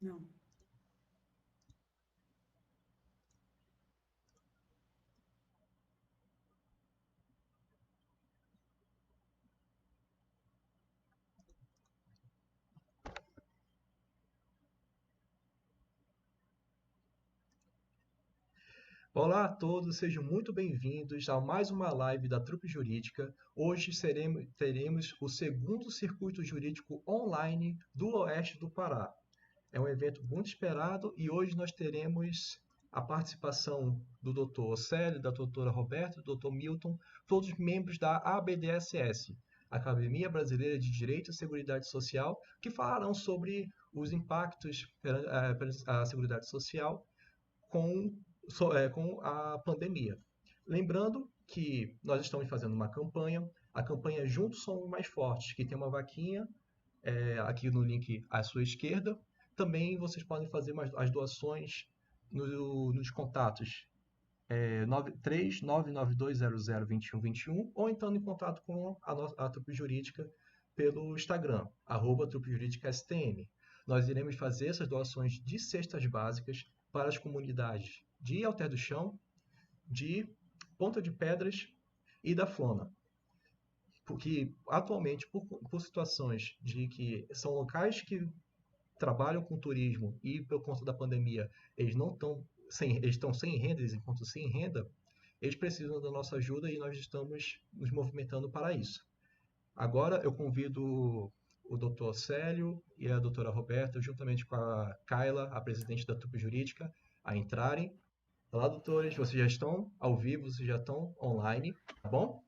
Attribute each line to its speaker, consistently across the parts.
Speaker 1: Não.
Speaker 2: Olá a todos, sejam muito bem-vindos a mais uma live da Trupe Jurídica. Hoje teremos o segundo circuito jurídico online do Oeste do Pará. É um evento muito esperado e hoje nós teremos a participação do Dr. Célio, da doutora Roberta, do Dr. Milton, todos membros da ABDSS, Academia Brasileira de Direito e Seguridade Social, que falarão sobre os impactos a Seguridade Social com, com a pandemia. Lembrando que nós estamos fazendo uma campanha, a campanha Juntos Somos Mais Fortes, que tem uma vaquinha aqui no link à sua esquerda. Também vocês podem fazer as doações nos contatos 3992002121 ou entrando em contato com a Trupe Jurídica pelo Instagram, Trupe Jurídica STM. Nós iremos fazer essas doações de cestas básicas para as comunidades de Alter do Chão, de Ponta de Pedras e da Flona. Porque atualmente, por situações de que são locais que trabalham com turismo e por conta da pandemia eles não estão sem renda, eles encontram sem renda, eles precisam da nossa ajuda e nós estamos nos movimentando para isso. Agora eu convido o Dr. Célio e a doutora Roberta, juntamente com a Kaila, a presidente da Trupe Jurídica, a entrarem. Olá, doutores, vocês já estão ao vivo, vocês já estão online, tá bom?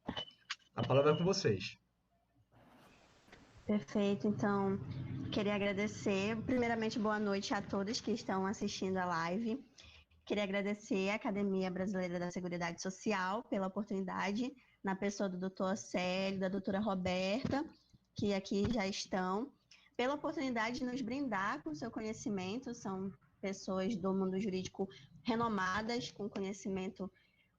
Speaker 2: A palavra é com vocês.
Speaker 3: Perfeito, então queria agradecer. Primeiramente, boa noite a todos que estão assistindo a live. Queria agradecer à Academia Brasileira da Seguridade Social pela oportunidade, na pessoa do Dr. Célio, da doutora Roberta, que aqui já estão, pela oportunidade de nos brindar com seu conhecimento. São pessoas do mundo jurídico renomadas, com conhecimento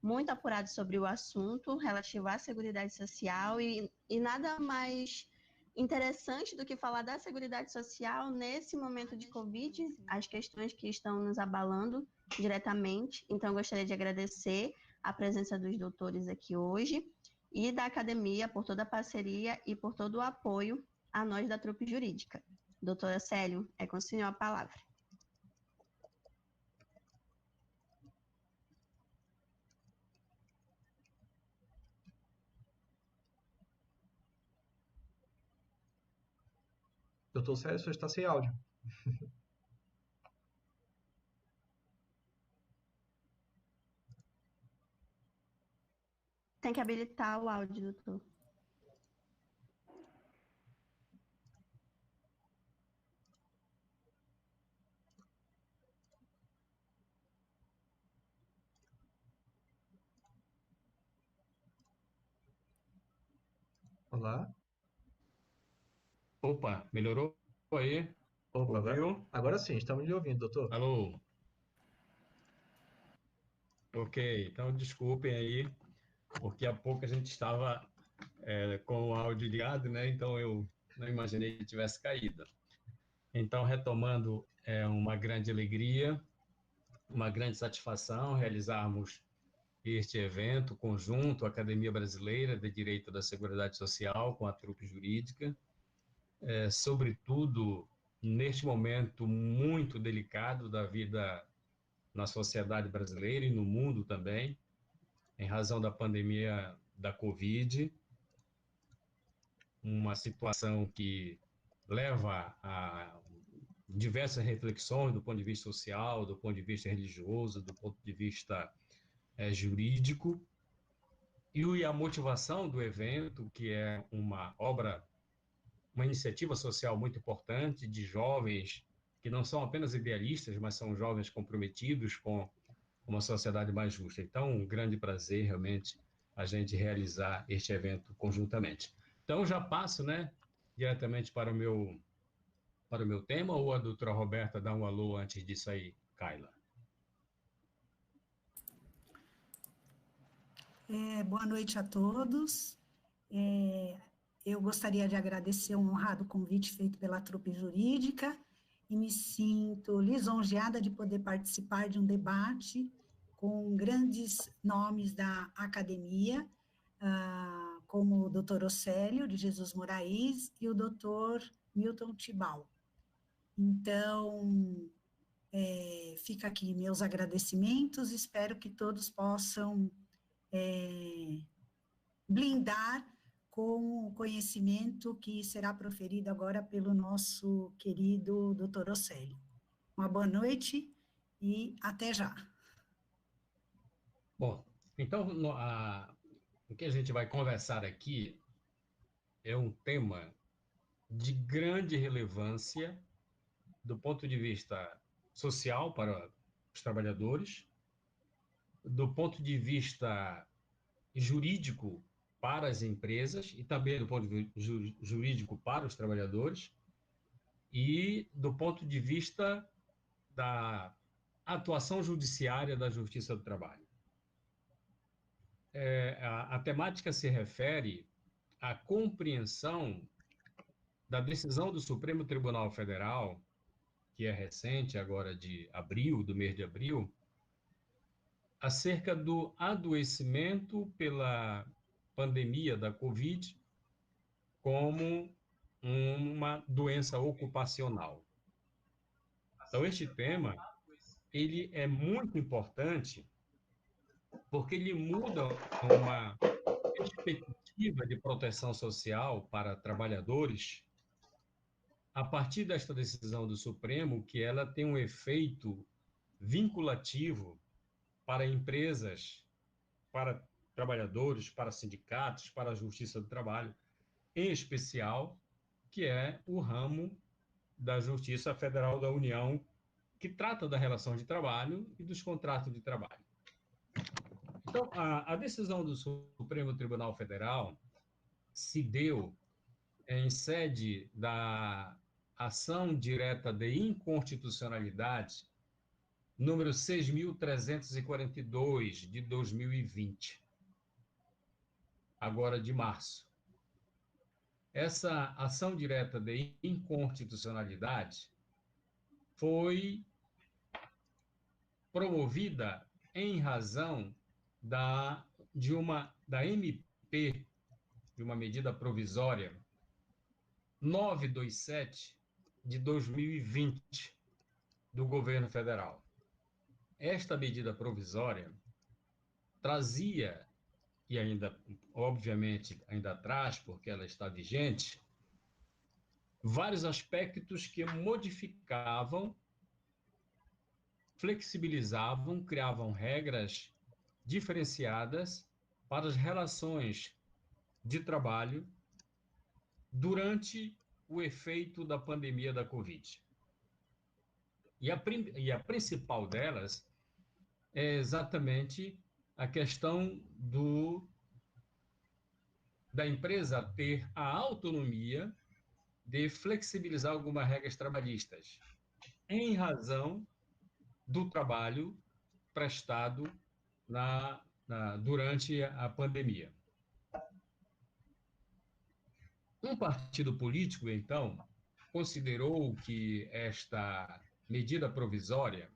Speaker 3: muito apurado sobre o assunto relativo à Seguridade Social e nada mais interessante do que falar da Seguridade Social nesse momento de Covid, as questões que estão nos abalando diretamente. Então, gostaria de agradecer a presença dos doutores aqui hoje e da academia por toda a parceria e por todo o apoio a nós da Trupe Jurídica. Doutora Célio, é com o senhor a palavra.
Speaker 2: Doutor Célio, o senhor está sem áudio.
Speaker 3: Tem que habilitar o áudio, doutor.
Speaker 2: Olá.
Speaker 4: Opa, melhorou aí?
Speaker 2: Opa,
Speaker 4: Ouviu?
Speaker 2: agora sim, estamos lhe ouvindo, doutor.
Speaker 4: Alô? Ok, então desculpem aí, porque há pouco a gente estava com o áudio ligado, né? Então eu não imaginei que tivesse caído. Então, retomando, é uma grande alegria, uma grande satisfação realizarmos este evento conjunto, Academia Brasileira de Direito da Seguridade Social com a Trupe Jurídica, sobretudo neste momento muito delicado da vida na sociedade brasileira e no mundo também, em razão da pandemia da Covid, uma situação que leva a diversas reflexões do ponto de vista social, do ponto de vista religioso, do ponto de vista jurídico, e a motivação do evento, que é uma obra, uma iniciativa social muito importante de jovens que não são apenas idealistas, mas são jovens comprometidos com uma sociedade mais justa. Então, um grande prazer, realmente, a gente realizar este evento conjuntamente. Então, já passo, né, diretamente para o meu tema, ou a doutora Roberta dá um alô antes disso aí, Kaila?
Speaker 1: Boa noite a todos. É, eu gostaria de agradecer o honrado convite feito pela Trupe Jurídica e me sinto lisonjeada de poder participar de um debate com grandes nomes da academia, como o Dr. Océlio de Jesus Moraes e o Dr. Milton Tibau. Então, fica aqui meus agradecimentos, espero que todos possam blindar com o conhecimento que será proferido agora pelo nosso querido Dr. Océlio. Uma boa noite e até já.
Speaker 4: Bom, então o que a gente vai conversar aqui é um tema de grande relevância do ponto de vista social para os trabalhadores, do ponto de vista jurídico para as empresas e também do ponto de vista jurídico para os trabalhadores e do ponto de vista da atuação judiciária da Justiça do Trabalho. A temática se refere à compreensão da decisão do Supremo Tribunal Federal, que é recente, agora de abril, do mês de abril, acerca do adoecimento pela pandemia da Covid como uma doença ocupacional. Então, este tema, ele é muito importante porque ele muda uma perspectiva de proteção social para trabalhadores a partir desta decisão do Supremo, que ela tem um efeito vinculativo para empresas, para trabalhadores, para sindicatos, para a Justiça do Trabalho, em especial, que é o ramo da Justiça Federal da União, que trata da relação de trabalho e dos contratos de trabalho. Então, a decisão do Supremo Tribunal Federal se deu em sede da ação direta de inconstitucionalidade número 6.342, de 2020, agora de março. Essa ação direta de inconstitucionalidade foi promovida em razão da MP, de uma medida provisória 927, de 2020, do governo federal. Esta medida provisória trazia, e ainda, obviamente, ainda traz, porque ela está vigente, vários aspectos que modificavam, flexibilizavam, criavam regras diferenciadas para as relações de trabalho durante o efeito da pandemia da Covid. E a principal delas é exatamente a questão da empresa ter a autonomia de flexibilizar algumas regras trabalhistas, em razão do trabalho prestado durante a pandemia. Um partido político, então, considerou que esta medida provisória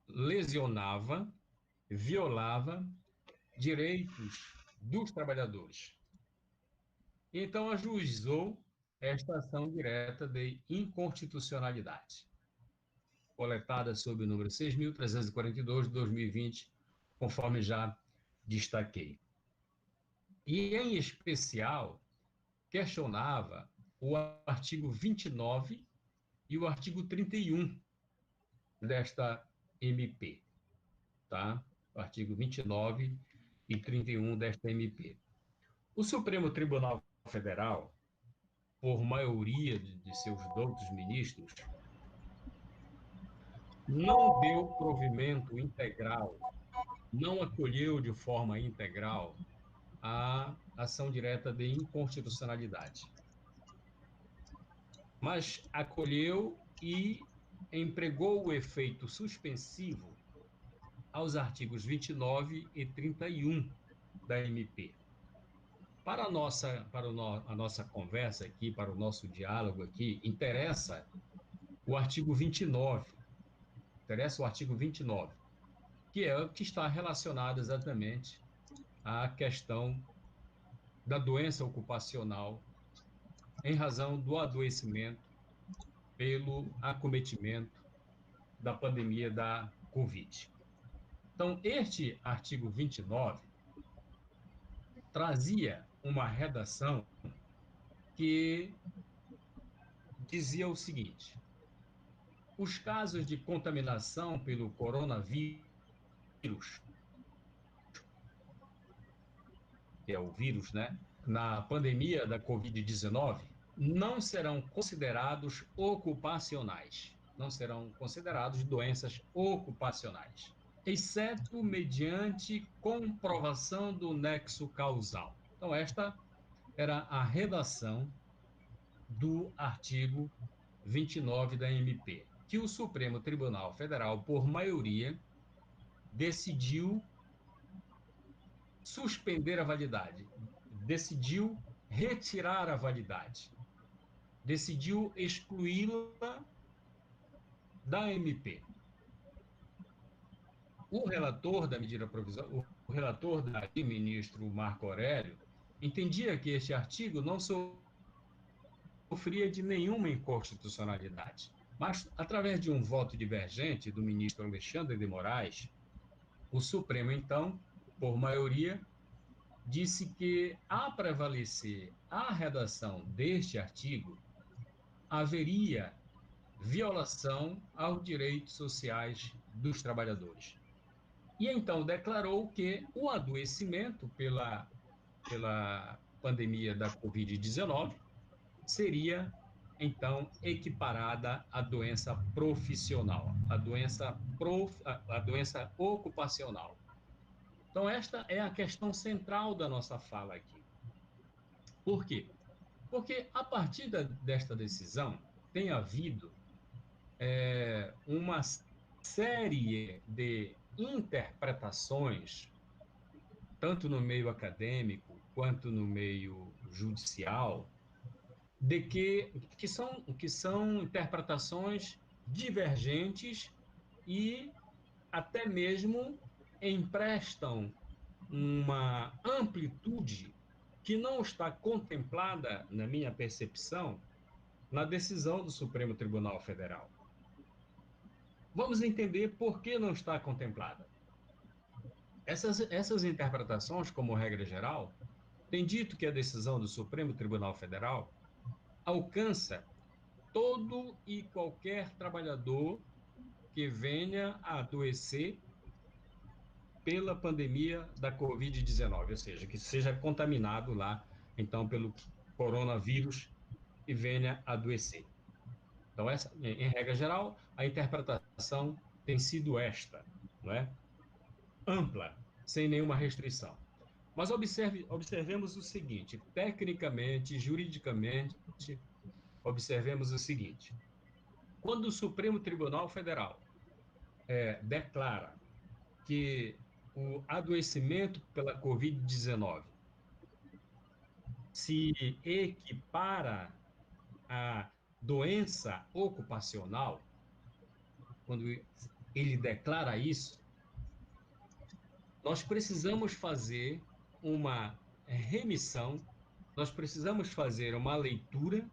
Speaker 4: lesionava, violava direitos dos trabalhadores. Então, ajuizou esta ação direta de inconstitucionalidade, coletada sob o número 6.342 de 2020, conforme já destaquei. E, em especial, questionava o artigo 29 e o artigo 31 desta MP, tá? O artigo 29 e 31 desta MP. O Supremo Tribunal Federal, por maioria de seus doutos ministros, não deu provimento integral, não acolheu de forma integral a ação direta de inconstitucionalidade, mas acolheu e empregou o efeito suspensivo aos artigos 29 e 31 da MP, Para a nossa conversa aqui, para o nosso diálogo aqui, interessa o artigo 29, que é o que está relacionado exatamente à questão da doença ocupacional em razão do adoecimento pelo acometimento da pandemia da Covid. Então, este artigo 29 trazia uma redação que dizia o seguinte: os casos de contaminação pelo coronavírus, que é o vírus, né, na pandemia da Covid-19, não serão considerados ocupacionais, não serão considerados doenças ocupacionais, exceto mediante comprovação do nexo causal. Então, esta era a redação do artigo 29 da MP, que o Supremo Tribunal Federal, por maioria, decidiu suspender a validade, decidiu retirar a validade, decidiu excluí-la da MP. O relator da medida provisória, o relator da ministro Marco Aurélio, entendia que este artigo não sofria de nenhuma inconstitucionalidade. Mas, através de um voto divergente do ministro Alexandre de Moraes, o Supremo, então, por maioria, disse que, a prevalecer a redação deste artigo, haveria violação aos direitos sociais dos trabalhadores. E então declarou que o adoecimento pela pandemia da Covid-19 seria, então, equiparada à doença profissional, a doença ocupacional. Então, esta é a questão central da nossa fala aqui. Por quê? Porque, a partir desta decisão, tem havido uma série de interpretações, tanto no meio acadêmico quanto no meio judicial, de que são interpretações divergentes e até mesmo emprestam uma amplitude que não está contemplada, na minha percepção, na decisão do Supremo Tribunal Federal. Vamos entender por que não está contemplada. Essas interpretações, como regra geral, têm dito que a decisão do Supremo Tribunal Federal alcança todo e qualquer trabalhador que venha a adoecer pela pandemia da Covid-19, ou seja, que seja contaminado lá, então, pelo coronavírus e venha a adoecer. Então, essa, em regra geral, a interpretação tem sido esta, não é? Ampla, sem nenhuma restrição. Mas observemos o seguinte, tecnicamente, juridicamente, observemos o seguinte: quando o Supremo Tribunal Federal declara que o adoecimento pela Covid-19 se equipara à doença ocupacional, quando ele declara isso, nós precisamos fazer uma remissão, nós precisamos fazer uma leitura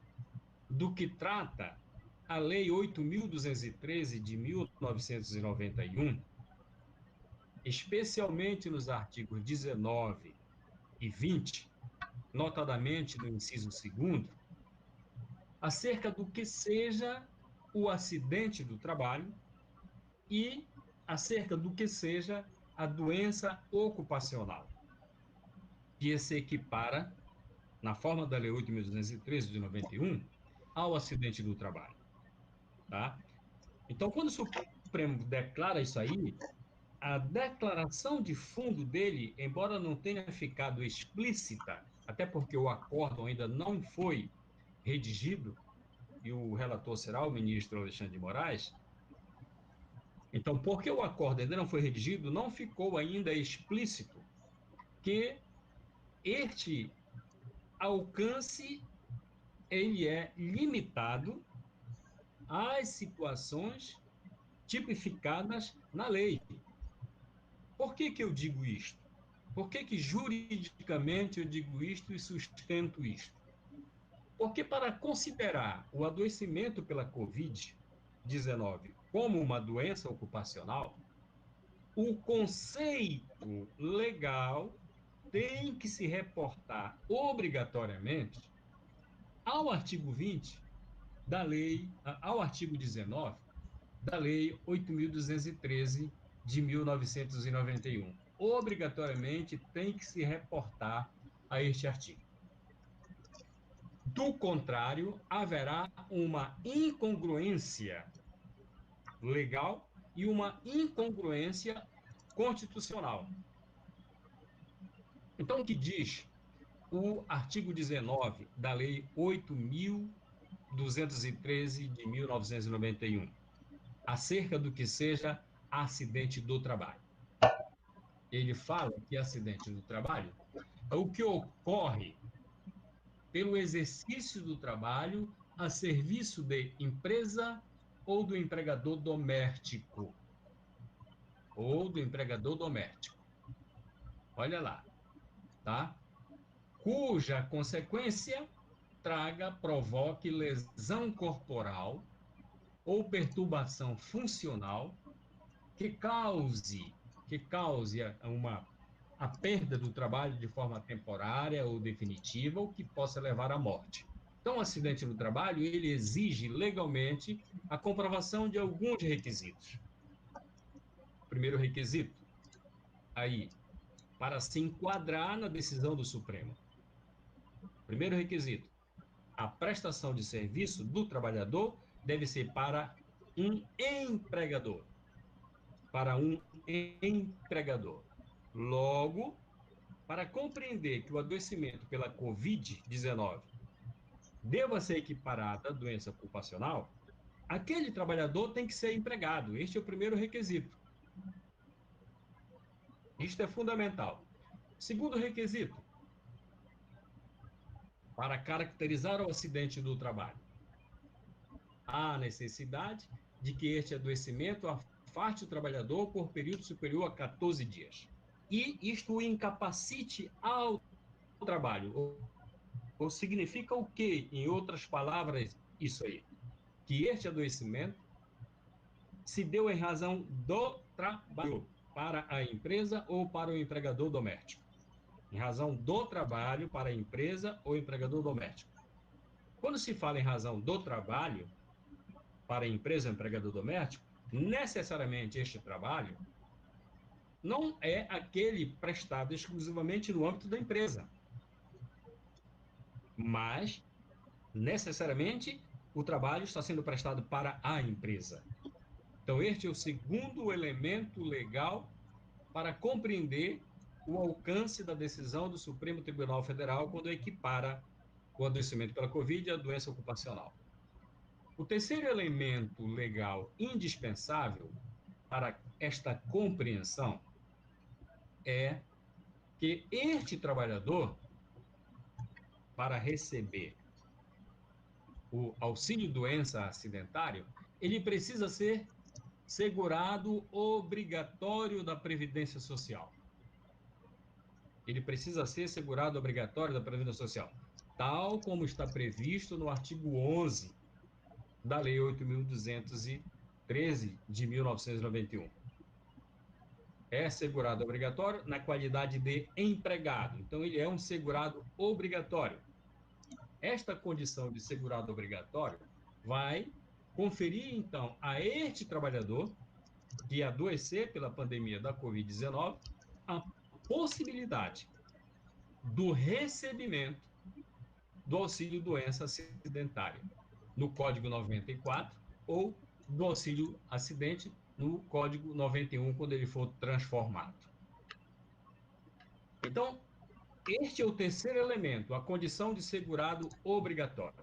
Speaker 4: do que trata a Lei 8.213 de 1991, especialmente nos artigos 19 e 20, notadamente no inciso 2º, acerca do que seja o acidente do trabalho e acerca do que seja a doença ocupacional, que se equipara, na forma da Lei 8.213 de 91, ao acidente do trabalho. Tá? Então, quando o Supremo declara isso aí, a declaração de fundo dele, embora não tenha ficado explícita, até porque o acórdão ainda não foi redigido, e o relator será o ministro Alexandre de Moraes, então, porque o acórdão ainda não foi redigido, não ficou ainda explícito que este alcance ele é limitado às situações tipificadas na lei. Por que eu digo isto? Por que juridicamente eu digo isto e sustento isto? Porque para considerar o adoecimento pela Covid-19 como uma doença ocupacional, o conceito legal tem que se reportar obrigatoriamente ao artigo 20 da lei, ao artigo 19 da lei 8.213 de 1991. Obrigatoriamente tem que se reportar a este artigo. Do contrário, haverá uma incongruência legal e uma incongruência constitucional. Então, o que diz o artigo 19 da Lei 8.213 de 1991, acerca do que seja acidente do trabalho? Ele fala que acidente do trabalho é o que ocorre pelo exercício do trabalho a serviço de empresa ou do empregador doméstico. Ou do empregador doméstico. Olha lá, tá? Cuja consequência provoque lesão corporal ou perturbação funcional que cause a perda do trabalho de forma temporária ou definitiva, ou que possa levar à morte. Então, o acidente no trabalho, ele exige legalmente a comprovação de alguns requisitos. Primeiro requisito, aí, para se enquadrar na decisão do Supremo. Primeiro requisito, a prestação de serviço do trabalhador deve ser para um empregador. Para um empregador. Logo, para compreender que o adoecimento pela Covid-19 deva ser equiparado à doença ocupacional, aquele trabalhador tem que ser empregado. Este é o primeiro requisito. Isto é fundamental. Segundo requisito, para caracterizar o acidente do trabalho, há necessidade de que este adoecimento afaste o trabalhador por período superior a 14 dias. E isto o incapacite ao trabalho. Ou significa o quê? Em outras palavras, isso aí. Que este adoecimento se deu em razão do trabalho para a empresa ou para o empregador doméstico. Em razão do trabalho para a empresa ou empregador doméstico. Quando se fala em razão do trabalho para a empresa ou empregador doméstico, necessariamente este trabalho não é aquele prestado exclusivamente no âmbito da empresa, mas necessariamente o trabalho está sendo prestado para a empresa. Então, este é o segundo elemento legal para compreender o alcance da decisão do Supremo Tribunal Federal quando equipara o adoecimento pela Covid à doença ocupacional. O terceiro elemento legal indispensável para esta compreensão é que este trabalhador, para receber o auxílio-doença acidentário, ele precisa ser segurado obrigatório da Previdência Social. Ele precisa ser segurado obrigatório da Previdência Social, tal como está previsto no artigo 11 da Lei 8.213 de 1991. É segurado obrigatório na qualidade de empregado. Então, ele é um segurado obrigatório. Esta condição de segurado obrigatório vai conferir, então, a este trabalhador que adoecer pela pandemia da Covid-19 a possibilidade do recebimento do auxílio-doença acidentária no Código 94 ou do auxílio-acidente no Código 91, quando ele for transformado. Então, este é o terceiro elemento, a condição de segurado obrigatório.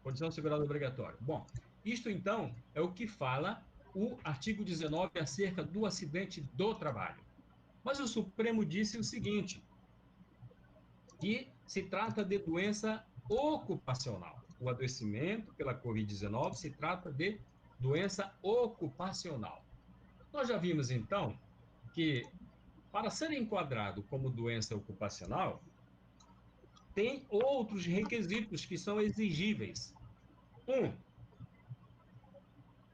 Speaker 4: Condição de segurado obrigatório. Bom, isto, então, é o que fala o artigo 19 acerca do acidente do trabalho. Mas o Supremo disse o seguinte, que se trata de doença ocupacional. O adoecimento pela Covid-19 se trata de doença ocupacional. Nós já vimos, então, que para ser enquadrado como doença ocupacional, tem outros requisitos que são exigíveis.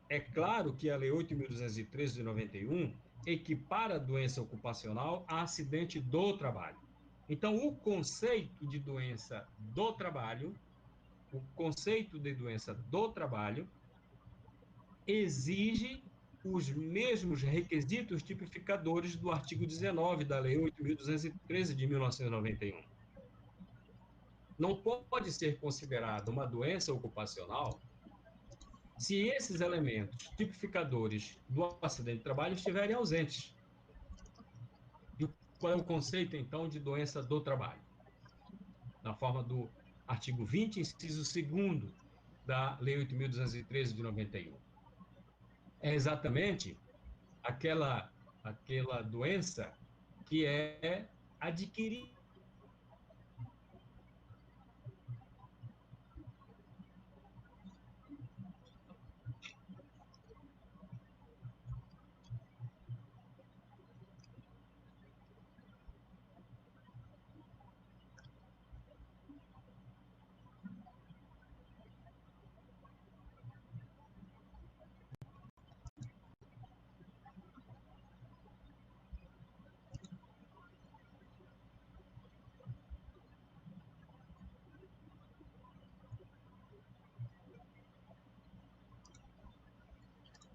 Speaker 4: É claro que a Lei 8.213 de 91 equipara a doença ocupacional a acidente do trabalho. Então, o conceito de doença do trabalho, exige os mesmos requisitos tipificadores do artigo 19 da Lei 8.213 de 1991. Não pode ser considerada uma doença ocupacional se esses elementos tipificadores do acidente de trabalho estiverem ausentes. E qual é o conceito, então, de doença do trabalho? Na forma do artigo 20, inciso 2º da Lei 8.213 de 91. É exatamente aquela doença que é adquirida.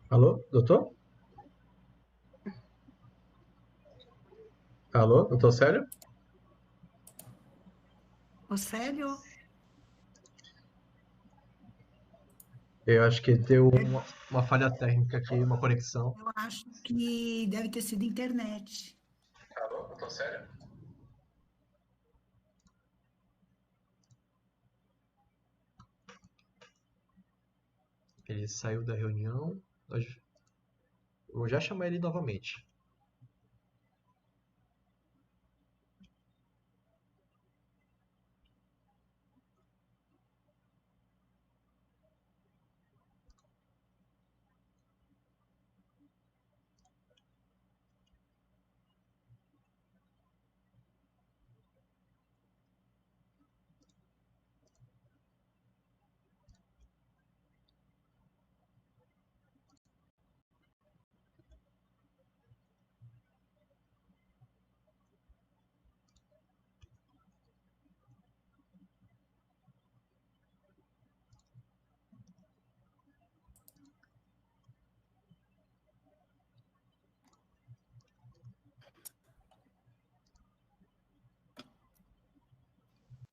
Speaker 2: Alô, doutor? Alô, doutor Célio?
Speaker 1: Ô, Célio?
Speaker 2: Eu acho que deu uma falha técnica aqui, uma conexão.
Speaker 1: Eu acho que deve ter sido internet.
Speaker 2: Alô, doutor Célio? Ele saiu da reunião. Eu vou já chamar ele novamente.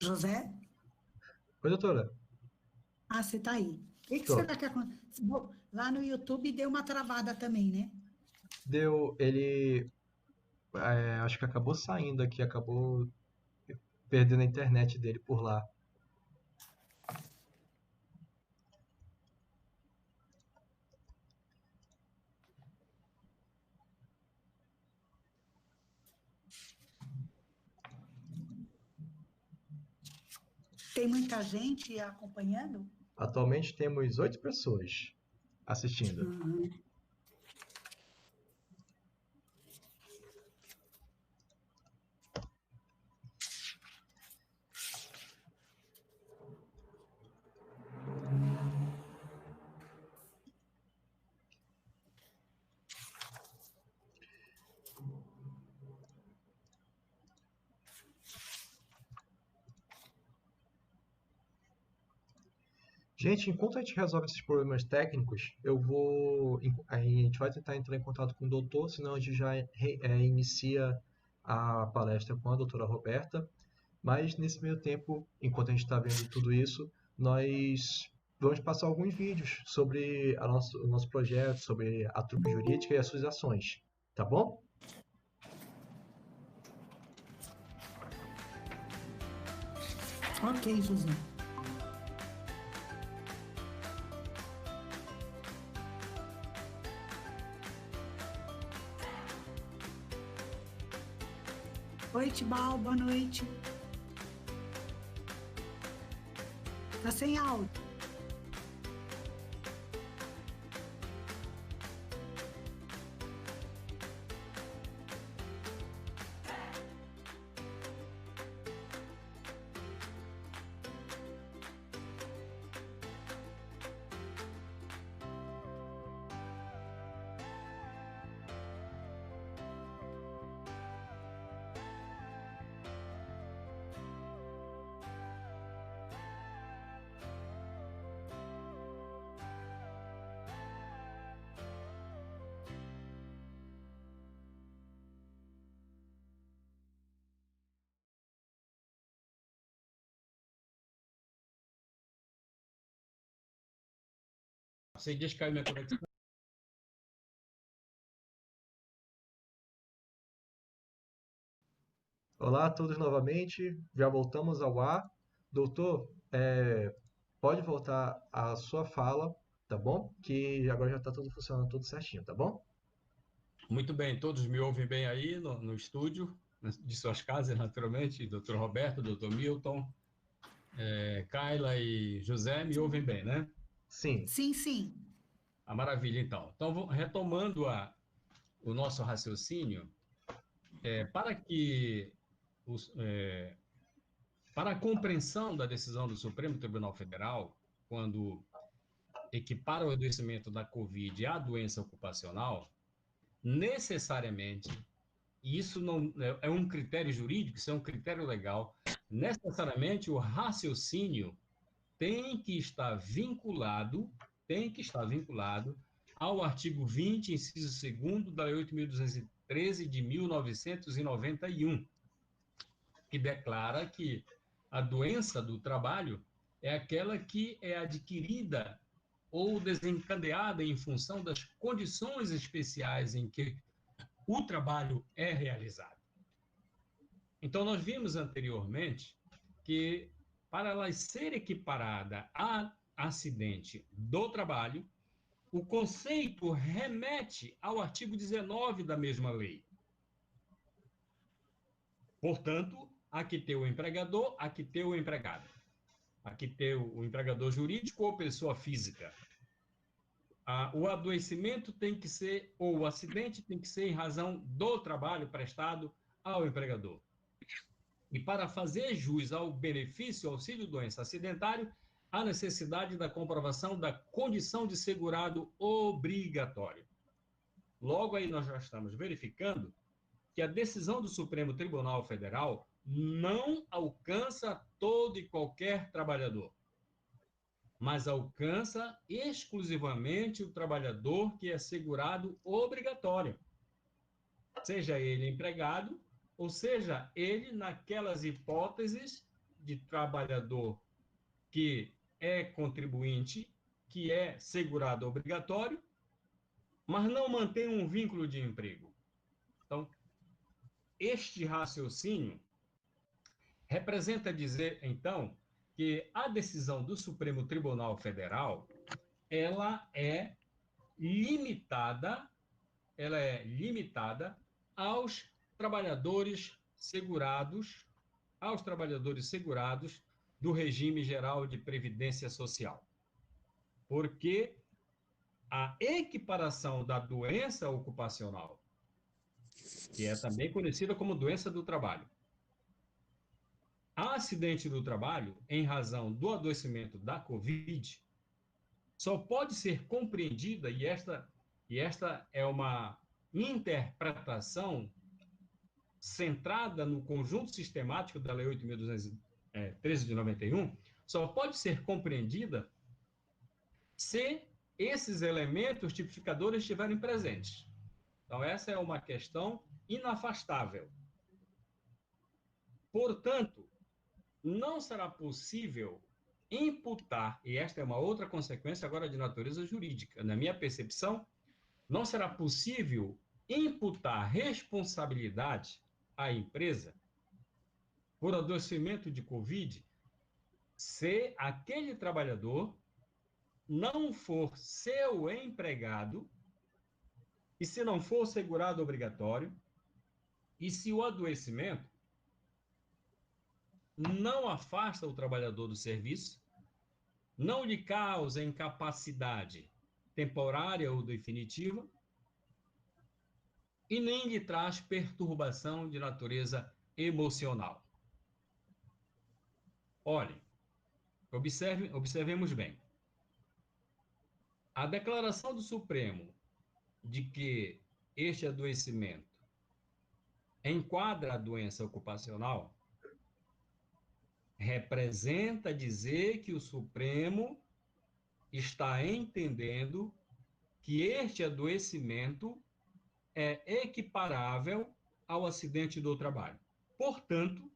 Speaker 1: José?
Speaker 2: Oi, doutora.
Speaker 1: Ah, você está aí. O que
Speaker 2: Tô.
Speaker 1: será que aconteceu? Lá no YouTube deu uma travada também, né?
Speaker 2: Ele acho que acabou saindo aqui, acabou perdendo a internet dele por lá.
Speaker 1: Tem muita gente acompanhando?
Speaker 2: Atualmente temos 8 pessoas assistindo.
Speaker 1: Uhum.
Speaker 2: Gente, enquanto a gente resolve esses problemas técnicos, a gente vai tentar entrar em contato com o doutor, senão a gente já inicia a palestra com a doutora Roberta. Mas nesse meio tempo, enquanto a gente está vendo tudo isso, nós vamos passar alguns vídeos sobre o nosso projeto, sobre a trupe jurídica e as suas ações. Tá bom?
Speaker 1: Ok, José. Oi, Tibau, boa noite. Tá sem áudio.
Speaker 4: Você diz que caiu minha conexão.
Speaker 2: Olá a todos novamente, já voltamos ao ar. Doutor, pode voltar à sua fala, tá bom? Que agora já está tudo funcionando tudo certinho, tá bom?
Speaker 4: Muito bem, todos me ouvem bem aí no estúdio, de suas casas, naturalmente. Doutor Roberto, doutor Milton, Kaila e José me ouvem bem, né?
Speaker 2: Sim.
Speaker 1: Sim, sim.
Speaker 4: Ah, maravilha, então. Então, retomando o nosso raciocínio, para que para a compreensão da decisão do Supremo Tribunal Federal, quando equipara o adoecimento da Covid à doença ocupacional, necessariamente, e isso não é um critério jurídico, isso é um critério legal, necessariamente o raciocínio tem que estar vinculado ao artigo 20, inciso 2º da Lei 8.213 de 1991, que declara que a doença do trabalho é aquela que é adquirida ou desencadeada em função das condições especiais em que o trabalho é realizado. Então, nós vimos anteriormente que, para ela ser equiparada a acidente do trabalho, o conceito remete ao artigo 19 da mesma lei. Portanto, aqui tem o empregador, aqui tem o empregado. Aqui tem o empregador jurídico ou pessoa física. O adoecimento tem que ser, ou o acidente tem que ser em razão do trabalho prestado ao empregador. E para fazer jus ao benefício auxílio-doença acidentário, há necessidade da comprovação da condição de segurado obrigatório. Logo aí nós já estamos verificando que a decisão do Supremo Tribunal Federal não alcança todo e qualquer trabalhador, mas alcança exclusivamente o trabalhador que é segurado obrigatório, seja ele empregado, ou seja ele naquelas hipóteses de trabalhador que é contribuinte, que é segurado obrigatório, mas não mantém um vínculo de emprego. Então, este raciocínio representa dizer, então, que a decisão do Supremo Tribunal Federal, ela é limitada aos trabalhadores segurados, do regime geral de previdência social. Porque a equiparação da doença ocupacional, que é também conhecida como doença do trabalho, a acidente do trabalho, em razão do adoecimento da Covid, só pode ser compreendida, e esta é uma interpretação centrada no conjunto sistemático da Lei 8.213 de 91, só pode ser compreendida se esses elementos tipificadores estiverem presentes. Então, essa é uma questão inafastável. Portanto, não será possível imputar, e esta é uma outra consequência agora de natureza jurídica, na minha percepção, não será possível imputar responsabilidade à empresa por adoecimento de Covid se aquele trabalhador não for seu empregado e se não for segurado obrigatório e se o adoecimento não afasta o trabalhador do serviço não lhe causa incapacidade temporária ou definitiva e nem lhe traz perturbação de natureza emocional. Olhem, observemos bem. A declaração do Supremo de que este adoecimento enquadra a doença ocupacional representa dizer que o Supremo está entendendo que este adoecimento é equiparável ao acidente do trabalho. Portanto,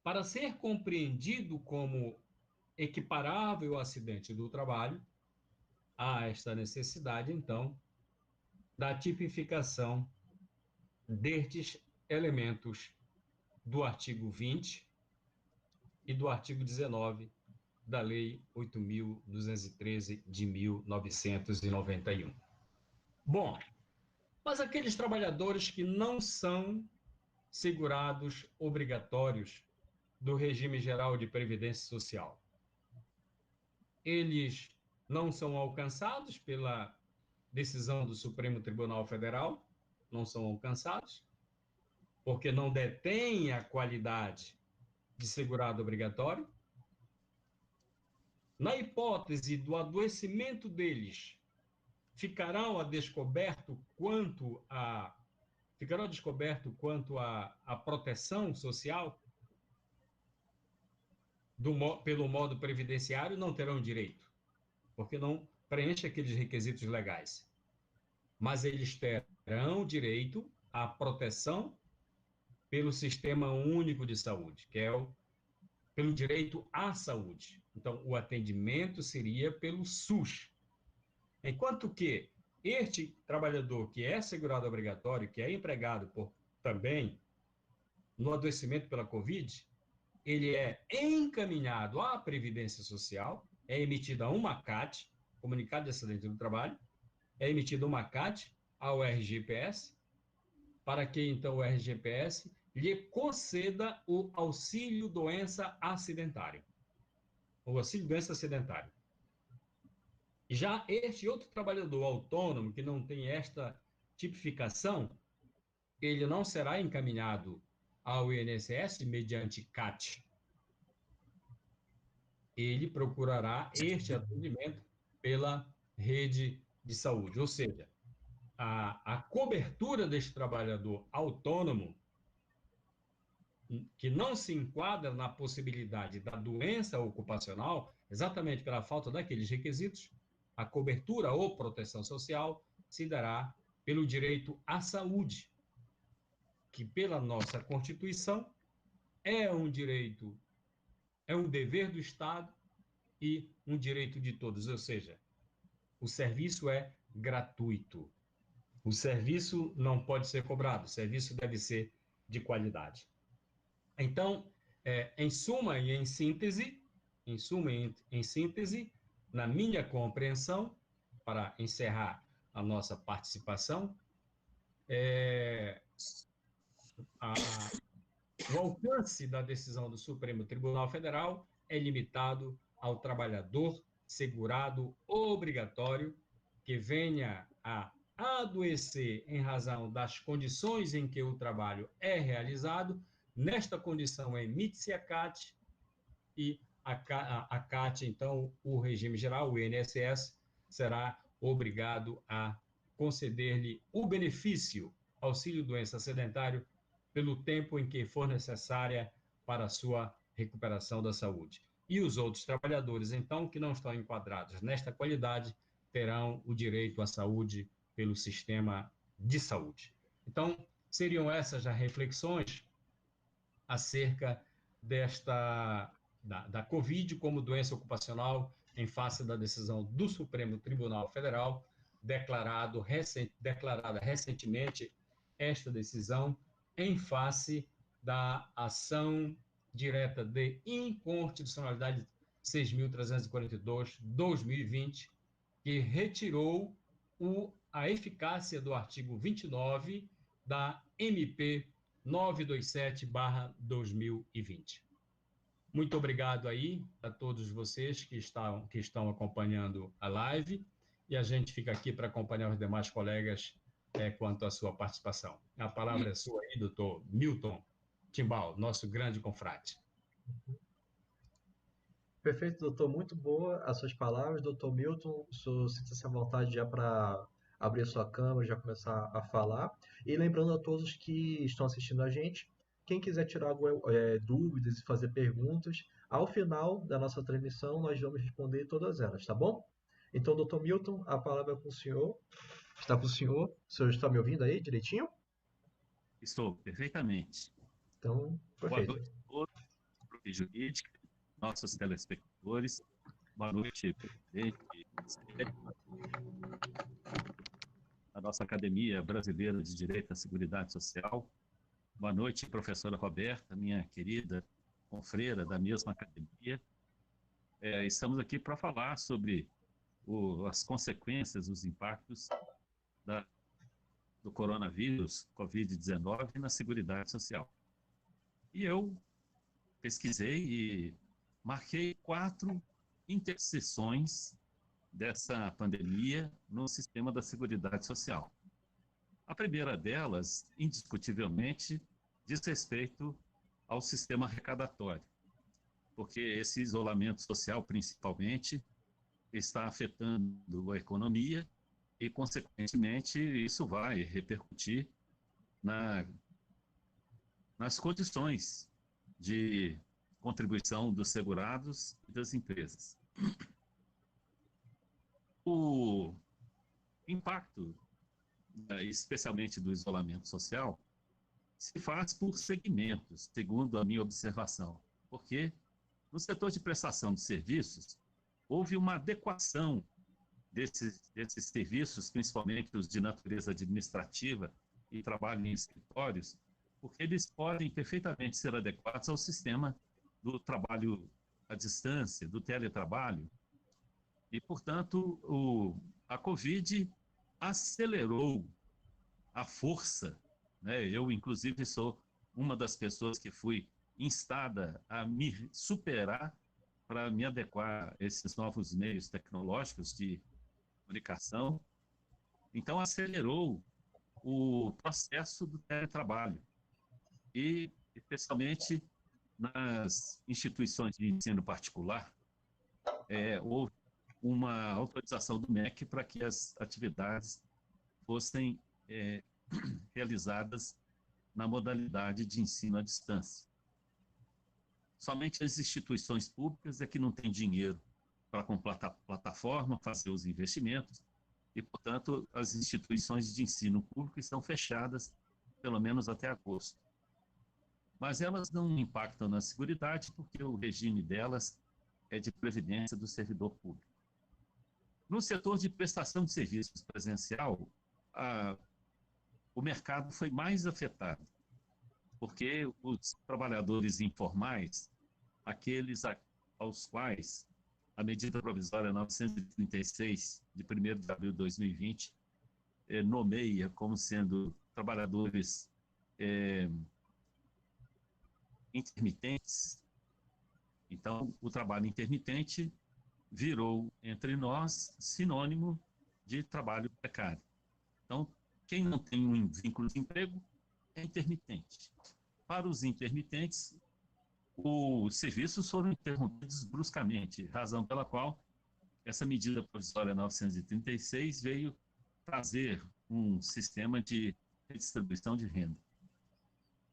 Speaker 4: para ser compreendido como equiparável ao acidente do trabalho, há esta necessidade, então, da tipificação destes elementos do artigo 20 e do artigo 19 da Lei 8.213 de 1991. Bom, mas aqueles trabalhadores que não são segurados obrigatórios do regime geral de previdência social, eles não são alcançados pela decisão do Supremo Tribunal Federal, não são alcançados, porque não detêm a qualidade de segurado obrigatório. Na hipótese do adoecimento deles, ficará descoberto quanto à proteção social pelo modo previdenciário, não terão direito, porque não preenche aqueles requisitos legais. Mas eles terão direito à proteção pelo Sistema Único de Saúde, que é pelo direito à saúde. Então, o atendimento seria pelo SUS. Enquanto que este trabalhador que é segurado obrigatório, que é empregado também no adoecimento pela Covid, ele é encaminhado à Previdência Social, é emitida uma CAT, Comunicado de Acidente do Trabalho, é emitida uma CAT ao RGPS, para que, então, o RGPS lhe conceda o auxílio-doença acidentário. O auxílio-doença acidentário. Já este outro trabalhador autônomo, que não tem esta tipificação, ele não será encaminhado ao INSS mediante CAT. Ele procurará este atendimento pela rede de saúde. Ou seja, a cobertura deste trabalhador autônomo, que não se enquadra na possibilidade da doença ocupacional, exatamente pela falta daqueles requisitos, a cobertura ou proteção social se dará pelo direito à saúde, que pela nossa Constituição é um direito, é um dever do Estado e um direito de todos, ou seja, o serviço é gratuito. O serviço não pode ser cobrado, o serviço deve ser de qualidade. Então, em suma e em síntese, na minha compreensão, para encerrar a nossa participação, o alcance da decisão do Supremo Tribunal Federal é limitado ao trabalhador segurado obrigatório que venha a adoecer em razão das condições em que o trabalho é realizado. Nesta condição, emite-se a CAT e a CAT, então, o regime geral, o INSS, será obrigado a conceder-lhe o benefício auxílio-doença sedentário pelo tempo em que for necessária para a sua recuperação da saúde. E os outros trabalhadores, então, que não estão enquadrados nesta qualidade, terão o direito à saúde pelo sistema de saúde. Então, seriam essas as reflexões acerca da Covid como doença ocupacional em face da decisão do Supremo Tribunal Federal, declarada recentemente esta decisão em face da ação direta de inconstitucionalidade 6.342/2020, que retirou a eficácia do artigo 29 da MP 927/2020. Muito obrigado aí a todos vocês que estão acompanhando a live, e a gente fica aqui para acompanhar os demais colegas quanto à sua participação. A palavra é sua aí, doutor Milton Timbal, nosso grande confrade.
Speaker 2: Perfeito, doutor. Muito boa as suas palavras. Doutor Milton, o senhor sinta-se à vontade já para abrir a sua câmera e já começar a falar. E lembrando a todos que estão assistindo a gente, quem quiser tirar dúvidas e fazer perguntas, ao final da nossa transmissão nós vamos responder todas elas, tá bom? Então, doutor Milton, a palavra é com o senhor. Está com o senhor. O senhor está me ouvindo aí direitinho?
Speaker 5: Estou, perfeitamente.
Speaker 2: Então, perfeito.
Speaker 5: Boa noite a todos, Prof. Jurídica, nossos telespectadores. Boa noite, presidente, a nossa Academia Brasileira de Direito à Seguridade Social. Boa noite, professora Roberta, minha querida confreira da mesma academia. Estamos aqui para falar sobre as consequências, os impactos do coronavírus, Covid-19, na Seguridade Social. E eu pesquisei e marquei 4 interseções dessa pandemia no sistema da Seguridade Social. A primeira delas, indiscutivelmente, diz respeito ao sistema arrecadatório, porque esse isolamento social, principalmente, está afetando a economia e, consequentemente, isso vai repercutir nas condições de contribuição dos segurados e das empresas. O impacto, especialmente do isolamento social, se faz por segmentos, segundo a minha observação, porque no setor de prestação de serviços houve uma adequação desses serviços, principalmente os de natureza administrativa e trabalho em escritórios, porque eles podem perfeitamente ser adequados ao sistema do trabalho à distância, do teletrabalho. E, portanto, a Covid acelerou a força, né? Eu, inclusive, sou uma das pessoas que fui instada a me superar para me adequar a esses novos meios tecnológicos de comunicação. Então, acelerou o processo do teletrabalho e, especialmente, nas instituições de ensino particular, houve uma autorização do MEC para que as atividades fossem realizadas na modalidade de ensino à distância. Somente as instituições públicas é que não têm dinheiro para, com plataforma, fazer os investimentos e, portanto, as instituições de ensino público estão fechadas, pelo menos até agosto. Mas elas não impactam na seguridade porque o regime delas é de previdência do servidor público. No setor de prestação de serviços presencial, o mercado foi mais afetado, porque os trabalhadores informais, aqueles aos quais a medida provisória 936, de 1º de abril de 2020, nomeia como sendo trabalhadores intermitentes. Então, o trabalho intermitente virou, entre nós, sinônimo de trabalho precário. Então, quem não tem um vínculo de emprego é intermitente. Para os intermitentes, os serviços foram interrompidos bruscamente, razão pela qual essa medida provisória 936 veio trazer um sistema de redistribuição de renda.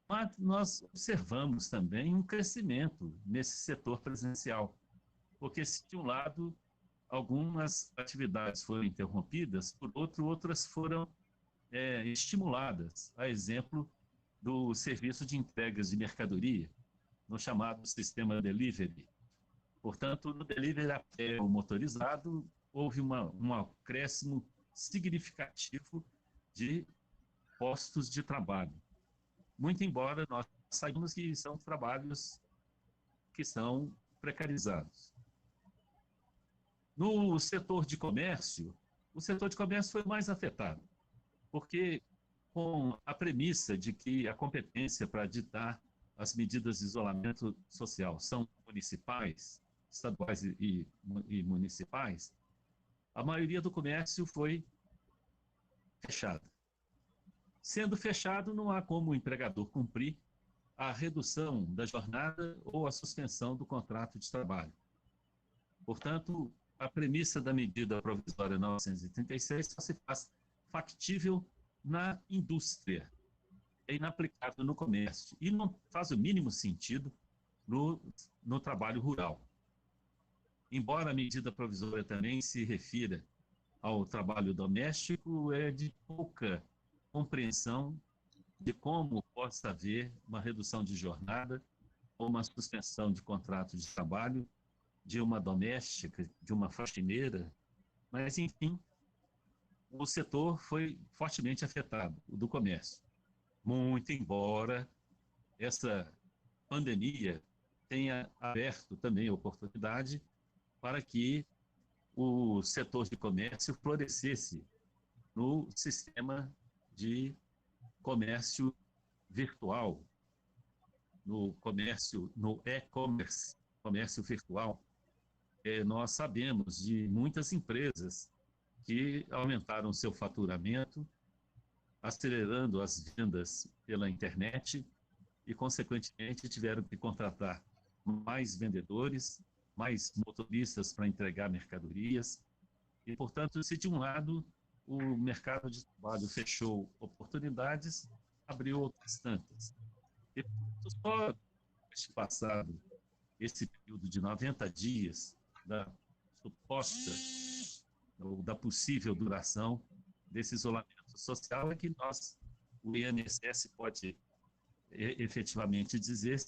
Speaker 5: Mas nós observamos também um crescimento nesse setor presencial, porque, se de um lado algumas atividades foram interrompidas, por outro, outras foram estimuladas, a exemplo do serviço de entregas de mercadoria, no chamado sistema delivery. Portanto, no delivery motorizado, houve um acréscimo significativo de postos de trabalho. Muito embora nós saibamos que são trabalhos que são precarizados. No setor de comércio, o setor de comércio foi mais afetado, porque com a premissa de que a competência para ditar as medidas de isolamento social são municipais, estaduais e municipais, a maioria do comércio foi fechada. Sendo fechado, não há como o empregador cumprir a redução da jornada ou a suspensão do contrato de trabalho. Portanto, a premissa da medida provisória 936 só se faz factível na indústria, é inaplicável no comércio e não faz o mínimo sentido no trabalho rural. Embora a medida provisória também se refira ao trabalho doméstico, é de pouca compreensão de como possa haver uma redução de jornada ou uma suspensão de contrato de trabalho de uma doméstica, de uma faxineira, mas, enfim, o setor foi fortemente afetado, o do comércio. Muito embora essa pandemia tenha aberto também a oportunidade para que o setor de comércio florescesse no sistema de comércio virtual, no comércio, no e-commerce, comércio virtual. Nós sabemos de muitas empresas que aumentaram seu faturamento, acelerando as vendas pela internet e, consequentemente, tiveram que contratar mais vendedores, mais motoristas para entregar mercadorias. E, portanto, se de um lado o mercado de trabalho fechou oportunidades, abriu outras tantas. E só este passado, esse período de 90 dias da suposta ou da possível duração desse isolamento social, é que o INSS pode efetivamente dizer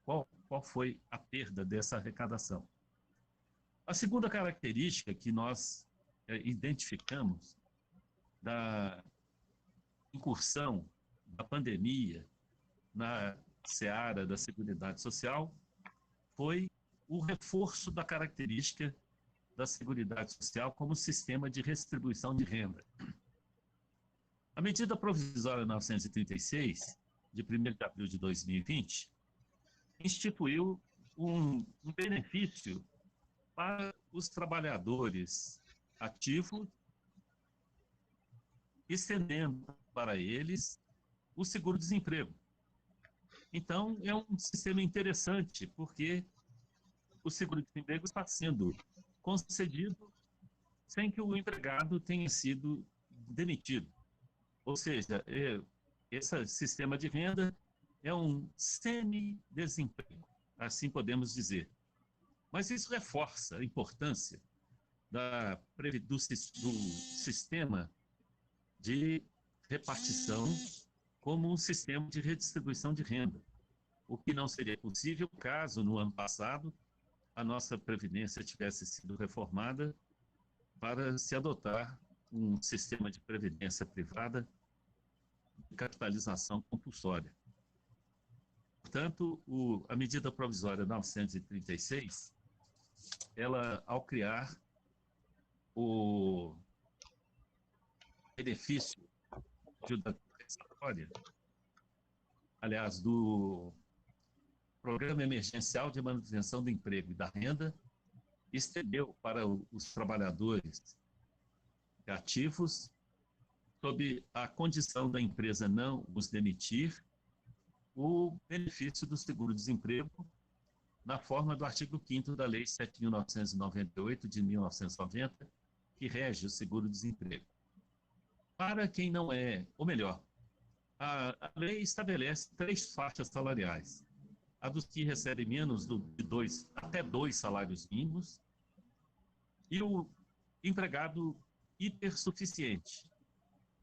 Speaker 5: qual foi a perda dessa arrecadação. A segunda característica que nós identificamos da incursão da pandemia na seara da Seguridade Social foi o reforço da característica da Seguridade Social como sistema de redistribuição de renda. A medida provisória 936, de 1º de abril de 2020, instituiu um benefício para os trabalhadores ativos, estendendo para eles o seguro-desemprego. Então, é um sistema interessante, porque o seguro-desemprego está sendo concedido sem que o empregado tenha sido demitido. Ou seja, esse sistema de renda é um semi-desemprego, assim podemos dizer. Mas isso reforça a importância do sistema de repartição como um sistema de redistribuição de renda, o que não seria possível caso, no ano passado, a nossa Previdência tivesse sido reformada para se adotar um sistema de previdência privada de capitalização compulsória. Portanto, a medida provisória 936, ela, ao criar o benefício de ajuda compensatória, aliás, do Programa Emergencial de Manutenção do Emprego e da Renda, estendeu para os trabalhadores ativos, sob a condição da empresa não os demitir, o benefício do seguro-desemprego na forma do artigo 5º da Lei 7.998, de 1990, que rege o seguro-desemprego. Para quem não é, ou melhor, a lei estabelece 3 faixas salariais. A dos que recebem menos até 2 salários mínimos, e o empregado hipersuficiente,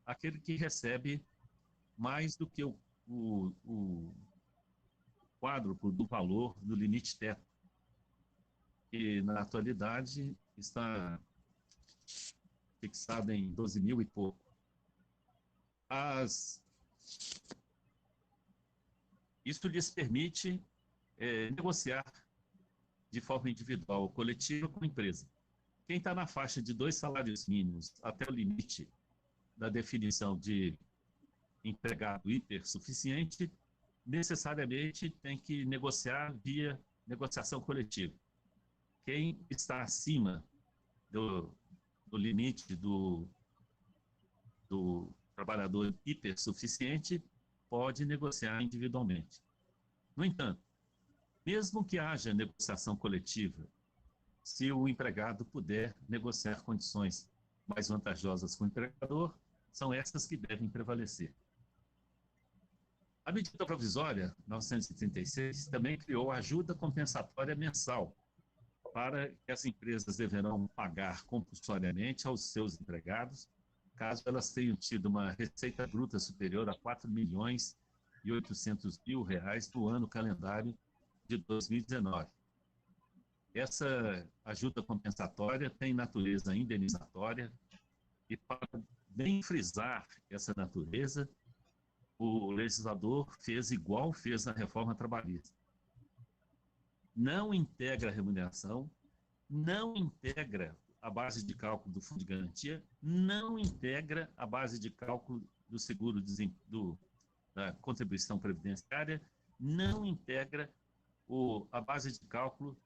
Speaker 5: aquele que recebe mais do que o quádruplo do valor do limite teto, que na atualidade está fixado em 12 mil e pouco. Isso lhes permite negociar de forma individual ou coletiva com a empresa. Quem está na faixa de 2 salários mínimos até o limite da definição de empregado hipersuficiente necessariamente tem que negociar via negociação coletiva. Quem está acima do limite do trabalhador hipersuficiente pode negociar individualmente. No entanto, mesmo que haja negociação coletiva, se o empregado puder negociar condições mais vantajosas com o empregador, são essas que devem prevalecer. A medida provisória 936 também criou a ajuda compensatória mensal, para que as empresas deverão pagar compulsoriamente aos seus empregados, caso elas tenham tido uma receita bruta superior a 4.800.000 reais no ano calendário de 2019. Essa ajuda compensatória tem natureza indenizatória e, para bem frisar essa natureza, o legislador fez igual fez na reforma trabalhista. Não integra a remuneração, não integra a base de cálculo do fundo de garantia, não integra a base de cálculo do seguro da contribuição previdenciária, não integra a base de cálculo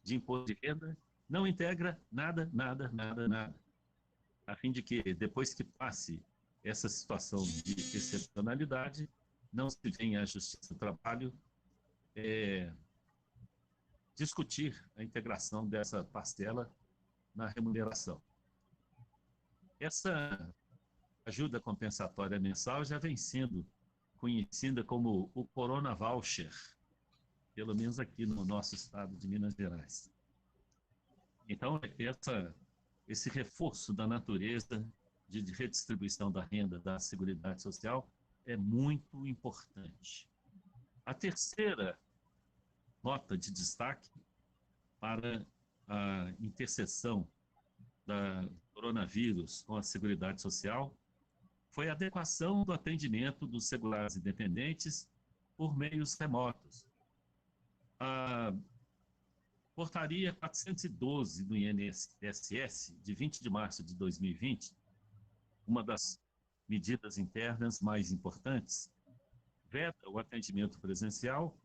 Speaker 5: de imposto de renda, não integra nada, nada, nada, nada, a fim de que, depois que passe essa situação de excepcionalidade, não se venha à Justiça do Trabalho discutir a integração dessa parcela na remuneração. Essa ajuda compensatória mensal já vem sendo conhecida como o Corona Voucher, pelo menos aqui no nosso estado de Minas Gerais. Então, esse reforço da natureza de redistribuição da renda da Seguridade Social é muito importante. A terceira nota de destaque para a interseção da coronavírus com a Seguridade Social foi a adequação do atendimento dos segurados independentes por meios remotos. A Portaria 412 do INSS, de 20 de março de 2020, uma das medidas internas mais importantes, veta o atendimento presencial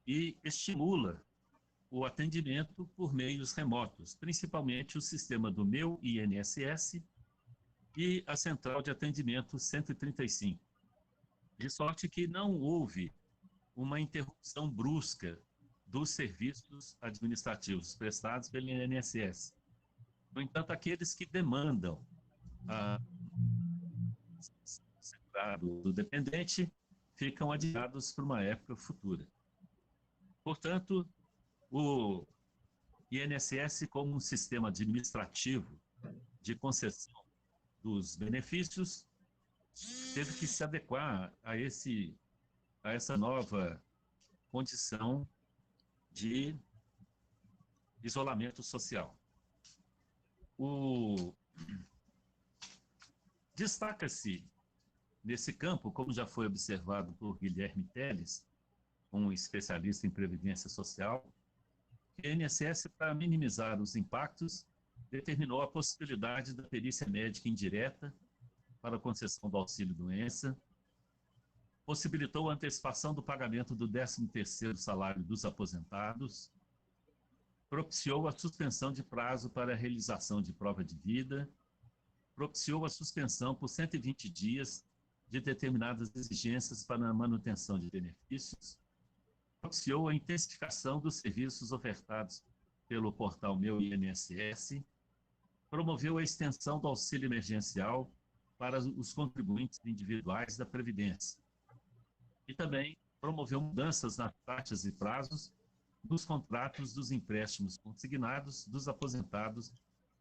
Speaker 5: e estimula o atendimento por meios remotos, principalmente o sistema do Meu INSS e a Central de Atendimento 135. De sorte que não houve uma interrupção brusca dos serviços administrativos prestados pelo INSS. No entanto, aqueles que demandam do dependente ficam adiados para uma época futura. Portanto, o INSS, como um sistema administrativo de concessão dos benefícios, teve que se adequar a essa nova condição de isolamento social. Destaca-se nesse campo, como já foi observado por Guilherme Teles, um especialista em previdência social, que a INSS, para minimizar os impactos, determinou a possibilidade da perícia médica indireta para a concessão do auxílio-doença, possibilitou a antecipação do pagamento do 13º salário dos aposentados, propiciou a suspensão de prazo para a realização de prova de vida, propiciou a suspensão por 120 dias de determinadas exigências para a manutenção de benefícios, propiciou a intensificação dos serviços ofertados pelo portal Meu INSS, promoveu a extensão do auxílio emergencial para os contribuintes individuais da Previdência e também promoveu mudanças nas taxas e prazos dos contratos dos empréstimos consignados dos aposentados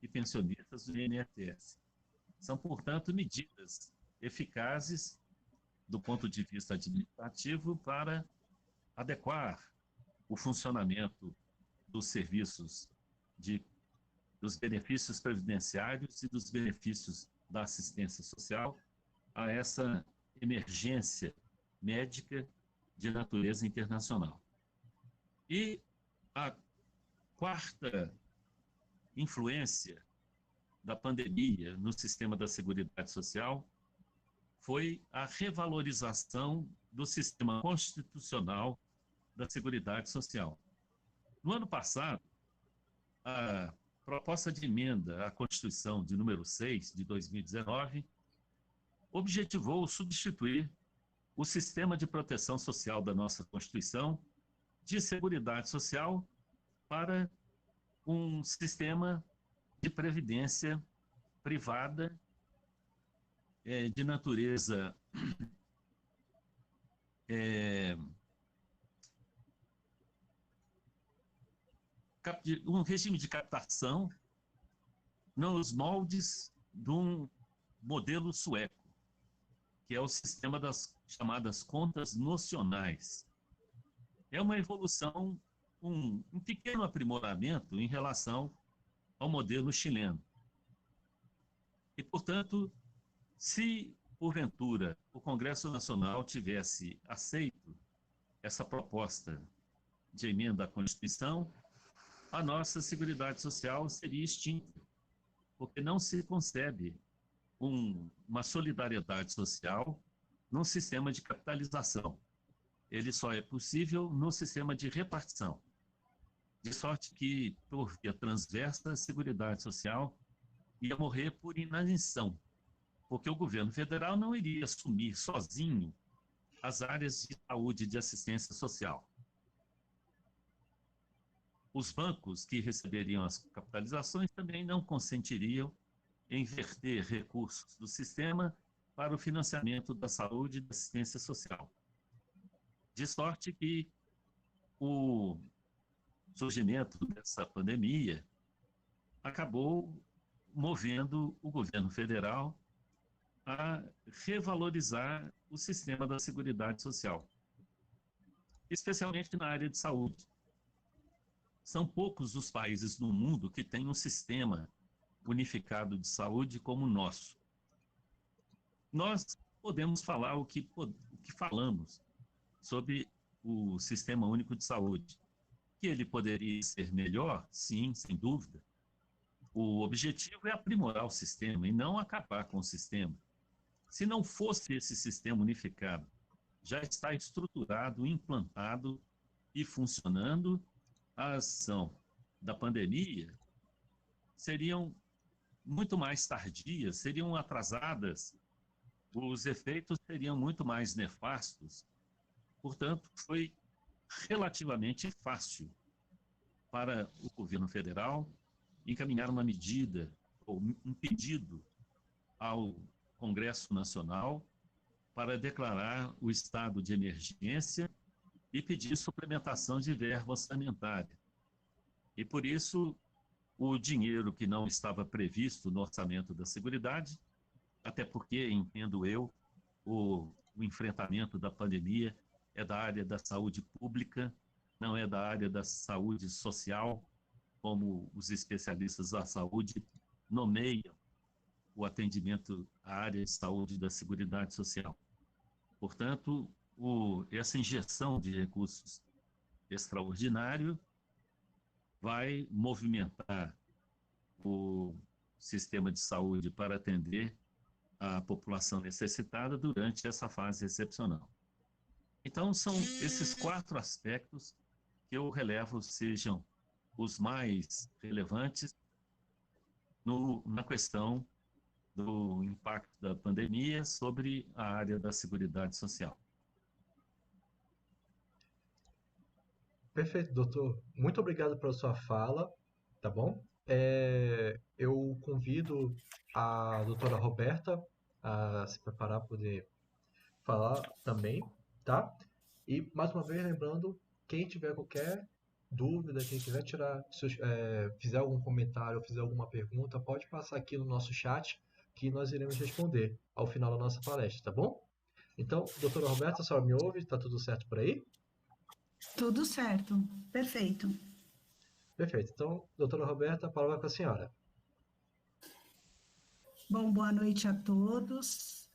Speaker 5: e pensionistas do INSS. São, portanto, medidas eficazes do ponto de vista administrativo para adequar o funcionamento dos serviços dos benefícios previdenciários e dos benefícios da assistência social a essa emergência médica de natureza internacional. E a quarta influência da pandemia no sistema da Seguridade Social foi a revalorização do sistema constitucional da Seguridade Social. No ano passado, a proposta de emenda à Constituição de número 6 de 2019 objetivou substituir o sistema de proteção social da nossa Constituição de Seguridade Social para um sistema de previdência privada de natureza um regime de captação nos moldes de um modelo sueco, que é o sistema das chamadas contas nocionais. É uma evolução, um pequeno aprimoramento em relação ao modelo chileno. E, portanto, se, porventura, o Congresso Nacional tivesse aceito essa proposta de emenda à Constituição, a nossa Seguridade Social seria extinta, porque não se concebe uma solidariedade social num sistema de capitalização. Ele só é possível no sistema de repartição. De sorte que, por via transversa, a Seguridade Social ia morrer por inanição, porque o governo federal não iria assumir sozinho as áreas de saúde e de assistência social. Os bancos que receberiam as capitalizações também não consentiriam em verter recursos do sistema para o financiamento da saúde e da assistência social. De sorte que o surgimento dessa pandemia acabou movendo o governo federal a revalorizar o sistema da Seguridade Social, especialmente na área de saúde. São poucos os países no mundo que têm um sistema unificado de saúde como o nosso. Nós podemos falar o que falamos sobre o Sistema Único de Saúde. Que ele poderia ser melhor? Sim, sem dúvida. O objetivo é aprimorar o sistema e não acabar com o sistema. Se não fosse esse sistema unificado, já está estruturado, implantado e funcionando, a ação da pandemia seriam muito mais tardias, seriam atrasadas, os efeitos seriam muito mais nefastos. Portanto, foi relativamente fácil para o governo federal encaminhar uma medida ou um pedido ao Congresso Nacional para declarar o estado de emergência e pedir suplementação de verba orçamentária. E, por isso, o dinheiro que não estava previsto no orçamento da Seguridade, até porque, entendo eu, o enfrentamento da pandemia é da área da saúde pública, não é da área da saúde social, como os especialistas da saúde nomeiam o atendimento à área de saúde da Seguridade Social. Portanto, essa injeção de recursos extraordinário vai movimentar o sistema de saúde para atender a população necessitada durante essa fase excepcional. Então, são esses 4 aspectos que eu relevo sejam os mais relevantes na questão do impacto da pandemia sobre a área da Seguridade Social.
Speaker 2: Perfeito, doutor. Muito obrigado pela sua fala, tá bom? Eu convido a doutora Roberta a se preparar para poder falar também, tá? E, mais uma vez, lembrando, quem tiver qualquer dúvida, quem quiser fizer algum comentário ou fizer alguma pergunta, pode passar aqui no nosso chat que nós iremos responder ao final da nossa palestra, tá bom? Então, doutora Roberta, a senhora me ouve? Tá tudo certo por aí?
Speaker 1: Tudo certo, perfeito.
Speaker 2: Perfeito. Então, doutora Roberta, a palavra é com a senhora.
Speaker 1: Bom, boa noite a todos.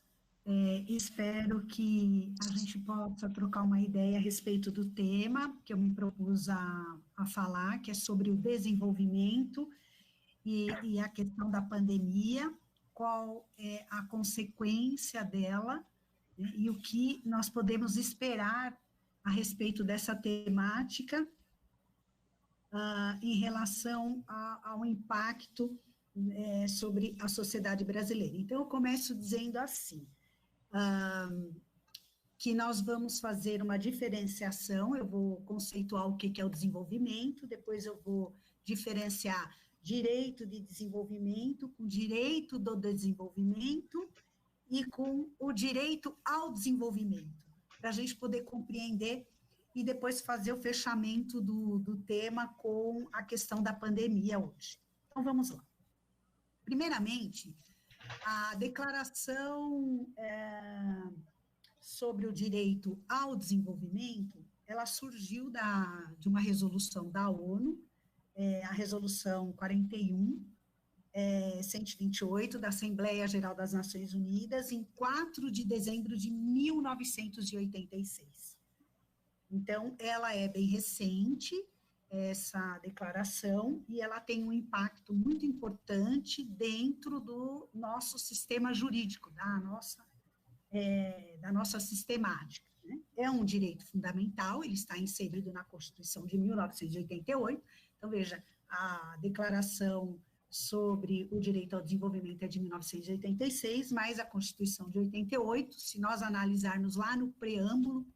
Speaker 1: Espero que a gente possa trocar uma ideia a respeito do tema que eu me propus a falar, que é sobre o desenvolvimento e a questão da pandemia, qual é a consequência dela né, e o que nós podemos esperar a respeito dessa temática em relação ao impacto sobre a sociedade brasileira. Então, eu começo dizendo assim, que nós vamos fazer uma diferenciação, eu vou conceituar o que é o desenvolvimento, depois eu vou diferenciar direito de desenvolvimento com direito do desenvolvimento e com o direito ao desenvolvimento, para a gente poder compreender e depois fazer o fechamento do tema com a questão da pandemia hoje. Então, vamos lá. Primeiramente, a declaração sobre o direito ao desenvolvimento, ela surgiu de uma resolução da ONU, a resolução 128 da Assembleia Geral das Nações Unidas, em 4 de dezembro de 1986. Então, ela é bem recente, essa declaração, e ela tem um impacto muito importante dentro do nosso sistema jurídico, da nossa sistemática, né? É um direito fundamental, ele está inserido na Constituição de 1988, então, veja, a declaração sobre o direito ao desenvolvimento é de 1986, mas a Constituição de 88, se nós analisarmos lá no preâmbulo,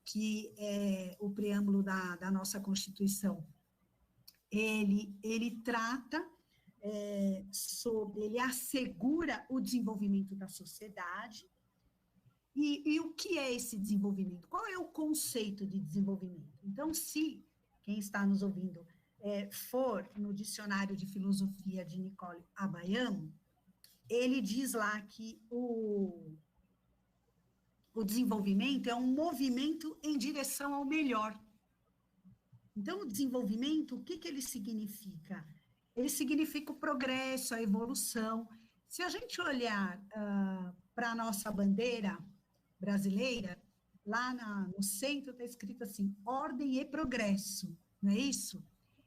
Speaker 1: que é o preâmbulo da nossa Constituição, ele trata ele assegura o desenvolvimento da sociedade. E o que é esse desenvolvimento? Qual é o conceito de desenvolvimento? Então, se quem está nos ouvindo for no Dicionário de Filosofia de Nicole Abayamo, ele diz lá que o desenvolvimento é um movimento em direção ao melhor. Então, o desenvolvimento, o que ele significa? Ele significa o progresso, a evolução. Se a gente olhar para a nossa bandeira brasileira, lá no centro está escrito assim, ordem e progresso, não é isso?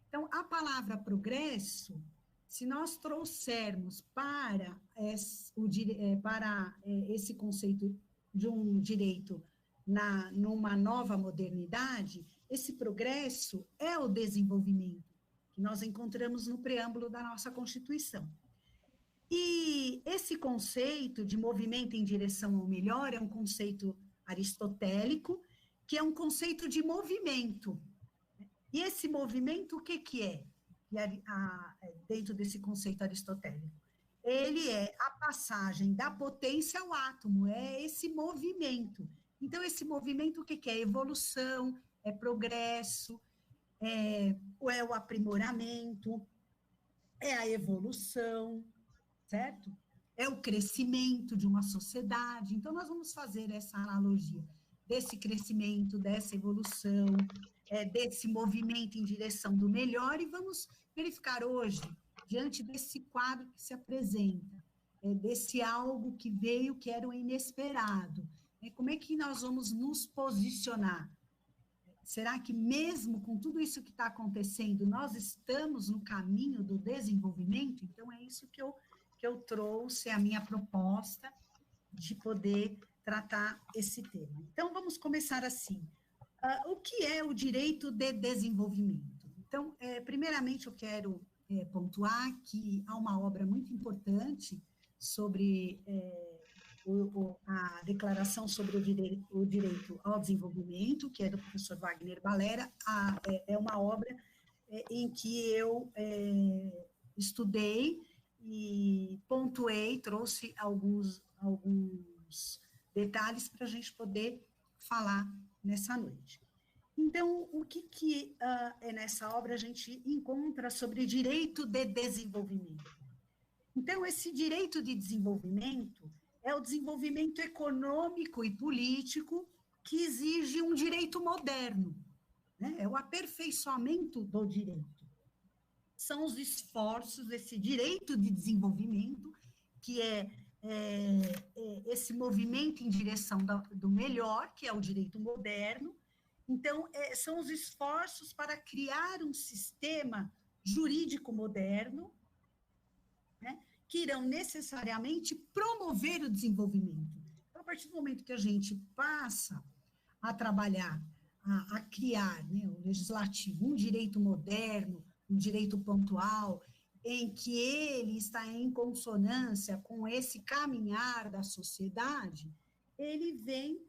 Speaker 1: Então, a palavra progresso, se nós trouxermos para esse conceito de um direito numa nova modernidade, esse progresso é o desenvolvimento, que nós encontramos no preâmbulo da nossa Constituição. E esse conceito de movimento em direção ao melhor é um conceito aristotélico, que é um conceito de movimento. E esse movimento, o que é? Dentro desse conceito aristotélico? Ele é a passagem da potência ao átomo, é esse movimento. Então, esse movimento, o que é? Evolução, é progresso, é o aprimoramento, é a evolução, certo? É o crescimento de uma sociedade. Então, nós vamos fazer essa analogia desse crescimento, dessa evolução, desse movimento em direção do melhor, e vamos verificar hoje, diante desse quadro que se apresenta, desse algo que veio, que era o inesperado, como é que nós vamos nos posicionar? Será que mesmo com tudo isso que está acontecendo, nós estamos no caminho do desenvolvimento? Então, é isso que eu trouxe, a minha proposta de poder tratar esse tema. Então, vamos começar assim. O que é o direito de desenvolvimento? Então, primeiramente, eu quero pontuar que há uma obra muito importante sobre a Declaração sobre o Direito ao Desenvolvimento, que é do professor Wagner Balera. É uma obra em que eu estudei e pontuei, trouxe alguns detalhes para a gente poder falar nessa noite. Então, o que nessa obra a gente encontra sobre direito de desenvolvimento? Então, esse direito de desenvolvimento é o desenvolvimento econômico e político que exige um direito moderno, né? É o aperfeiçoamento do direito. São os esforços desse direito de desenvolvimento, que é esse movimento em direção do melhor, que é o direito moderno. Então, são os esforços para criar um sistema jurídico moderno, né, que irão necessariamente promover o desenvolvimento. Então, partir do momento que a gente passa a trabalhar, a criar, né, o legislativo, um direito moderno, um direito pontual, em que ele está em consonância com esse caminhar da sociedade, ele vem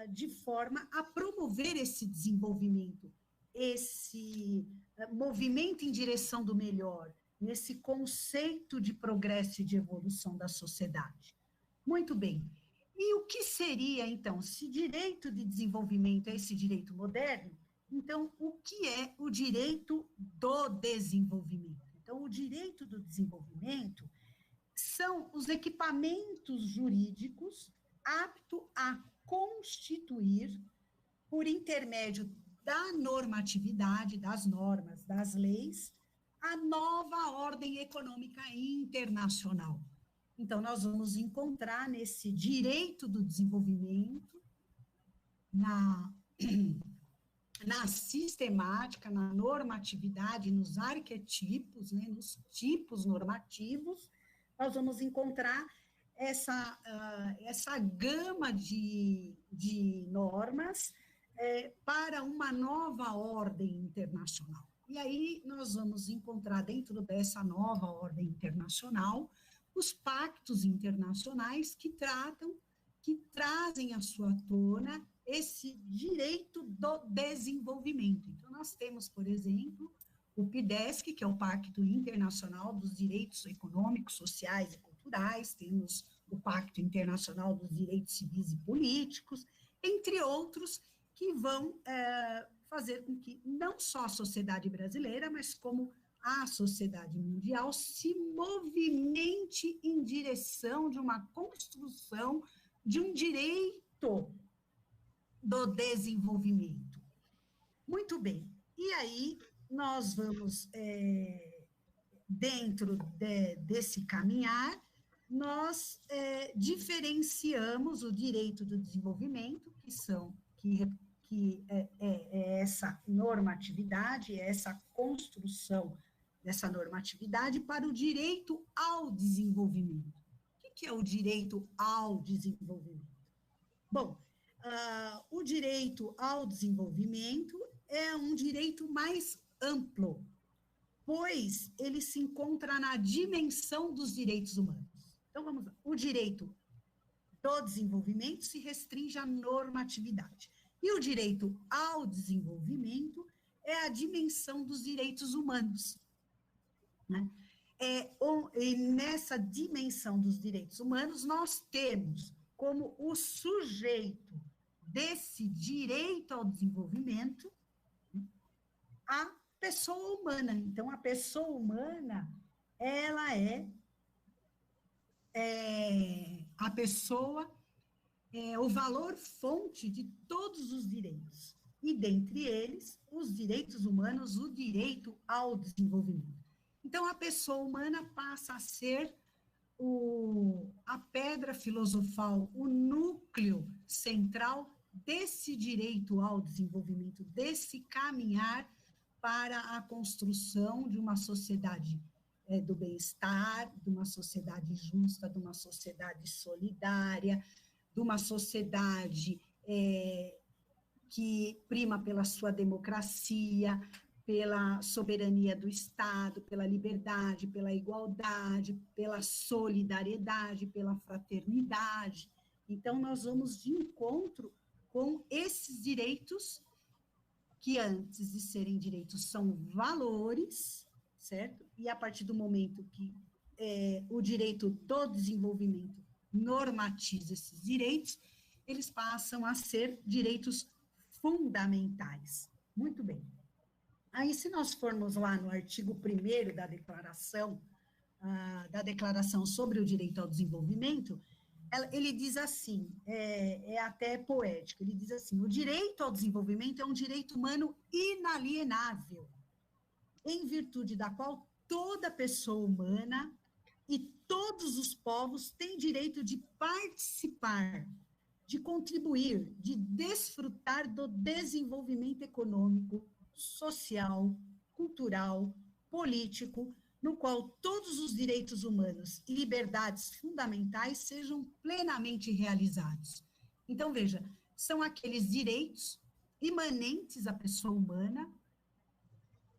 Speaker 1: de forma a promover esse desenvolvimento, esse movimento em direção do melhor, nesse conceito de progresso e de evolução da sociedade. Muito bem. E o que seria, então, se direito de desenvolvimento é esse direito moderno, então, o que é o direito do desenvolvimento? Então, o direito do desenvolvimento são os equipamentos jurídicos aptos a constituir, por intermédio da normatividade, das normas, das leis, a nova ordem econômica internacional. Então, nós vamos encontrar nesse direito do desenvolvimento, na sistemática, na normatividade, nos arquetipos, né, nos tipos normativos, nós vamos encontrar essa gama de normas para uma nova ordem internacional. E aí nós vamos encontrar dentro dessa nova ordem internacional os pactos internacionais que trazem à sua tona esse direito do desenvolvimento. Então, nós temos, por exemplo, o PIDESC, que é o Pacto Internacional dos Direitos Econômicos, Sociais e Culturais, temos o Pacto Internacional dos Direitos Civis e Políticos, entre outros, que vão fazer com que não só a sociedade brasileira, mas como a sociedade mundial se movimente em direção de uma construção de um direito do desenvolvimento. Muito bem. E aí, nós vamos, dentro desse caminhar, nós diferenciamos o direito do desenvolvimento, que é essa normatividade, essa construção dessa normatividade para o direito ao desenvolvimento. O que é o direito ao desenvolvimento? Bom, o direito ao desenvolvimento é um direito mais amplo, pois ele se encontra na dimensão dos direitos humanos. Então, vamos lá. O direito do desenvolvimento se restringe à normatividade. E o direito ao desenvolvimento é a dimensão dos direitos humanos, né? E nessa dimensão dos direitos humanos, nós temos como o sujeito desse direito ao desenvolvimento a pessoa humana. Então, a pessoa humana, ela a pessoa, o valor fonte de todos os direitos, e dentre eles, os direitos humanos, o direito ao desenvolvimento. Então, a pessoa humana passa a ser a pedra filosofal, o núcleo central desse direito ao desenvolvimento, desse caminhar para a construção de uma sociedade do bem-estar, de uma sociedade justa, de uma sociedade solidária, de uma sociedade que prima pela sua democracia, pela soberania do Estado, pela liberdade, pela igualdade, pela solidariedade, pela fraternidade. Então, nós vamos de encontro com esses direitos que, antes de serem direitos, são valores, certo? E a partir do momento que o direito do desenvolvimento normatiza esses direitos, eles passam a ser direitos fundamentais. Muito bem. Aí, se nós formos lá no artigo 1º da Declaração sobre o Direito ao Desenvolvimento, ele diz assim, até poético, ele diz assim: o direito ao desenvolvimento é um direito humano inalienável, em virtude da qual toda pessoa humana e todos os povos têm direito de participar, de contribuir, de desfrutar do desenvolvimento econômico, social, cultural, político, no qual todos os direitos humanos e liberdades fundamentais sejam plenamente realizados. Então, veja, são aqueles direitos imanentes à pessoa humana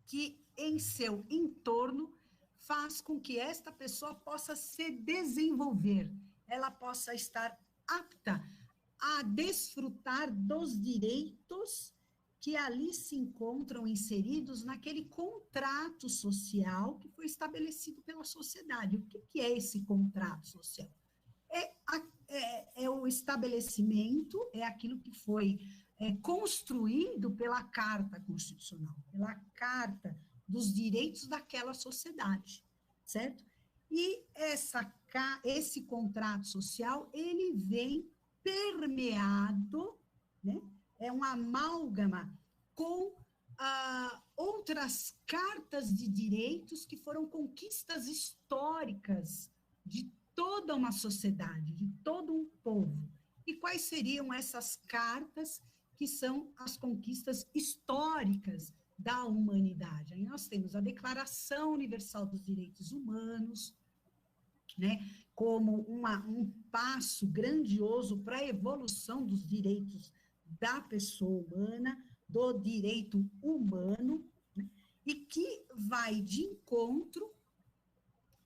Speaker 1: que, em seu entorno, faz com que esta pessoa possa se desenvolver, ela possa estar apta a desfrutar dos direitos que ali se encontram inseridos naquele contrato social que foi estabelecido pela sociedade. O que é esse contrato social? É o estabelecimento, é aquilo que foi construído pela Carta Constitucional, pela Carta dos Direitos daquela sociedade, certo? E esse contrato social, ele vem permeado, né? É uma amálgama com outras cartas de direitos que foram conquistas históricas de toda uma sociedade, de todo um povo. E quais seriam essas cartas que são as conquistas históricas da humanidade? Aí nós temos a Declaração Universal dos Direitos Humanos, né, como um passo grandioso para a evolução dos direitos da pessoa humana, do direito humano, né, e que vai de encontro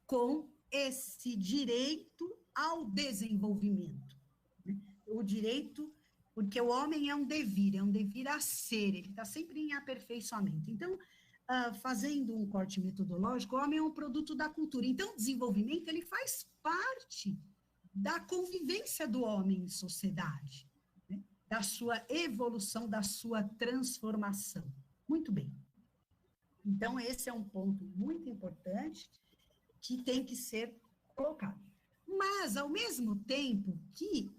Speaker 1: com esse direito ao desenvolvimento, né? O direito, porque o homem é um devir a ser, ele está sempre em aperfeiçoamento. Então, fazendo um corte metodológico, o homem é um produto da cultura. Então, o desenvolvimento, ele faz parte da convivência do homem em sociedade, né? Da sua evolução, da sua transformação. Muito bem. Então, esse é um ponto muito importante que tem que ser colocado. Mas, ao mesmo tempo que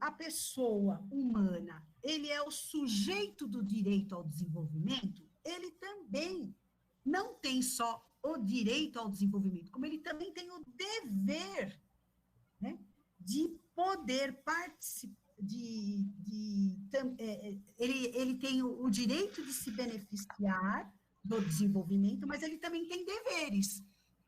Speaker 1: a pessoa humana, ele é o sujeito do direito ao desenvolvimento, ele também não tem só o direito ao desenvolvimento, como ele também tem o dever, né, de poder participar, ele tem o direito de se beneficiar do desenvolvimento, mas ele também tem deveres.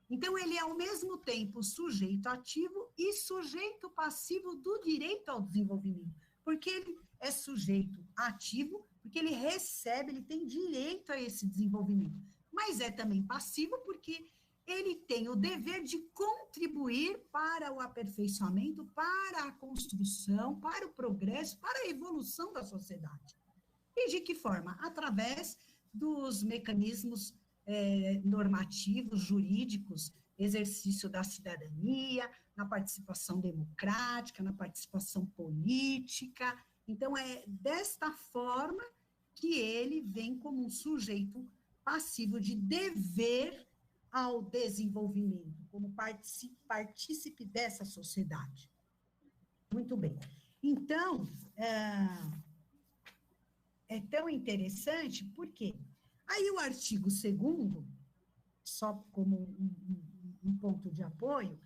Speaker 1: Então, ele é, ao mesmo tempo, sujeito ativo e sujeito passivo do direito ao desenvolvimento, porque ele é sujeito ativo, porque ele recebe, ele tem direito a esse desenvolvimento, mas é também passivo, porque ele tem o dever de contribuir para o aperfeiçoamento, para a construção, para o progresso, para a evolução da sociedade. E de que forma? Através dos mecanismos normativos, jurídicos, exercício da cidadania, na participação democrática, na participação política. Então, é desta forma que ele vem como um sujeito passivo de dever ao desenvolvimento, como partícipe dessa sociedade. Muito bem. Então, é tão interessante, porque aí o artigo 2º, só como um ponto de apoio,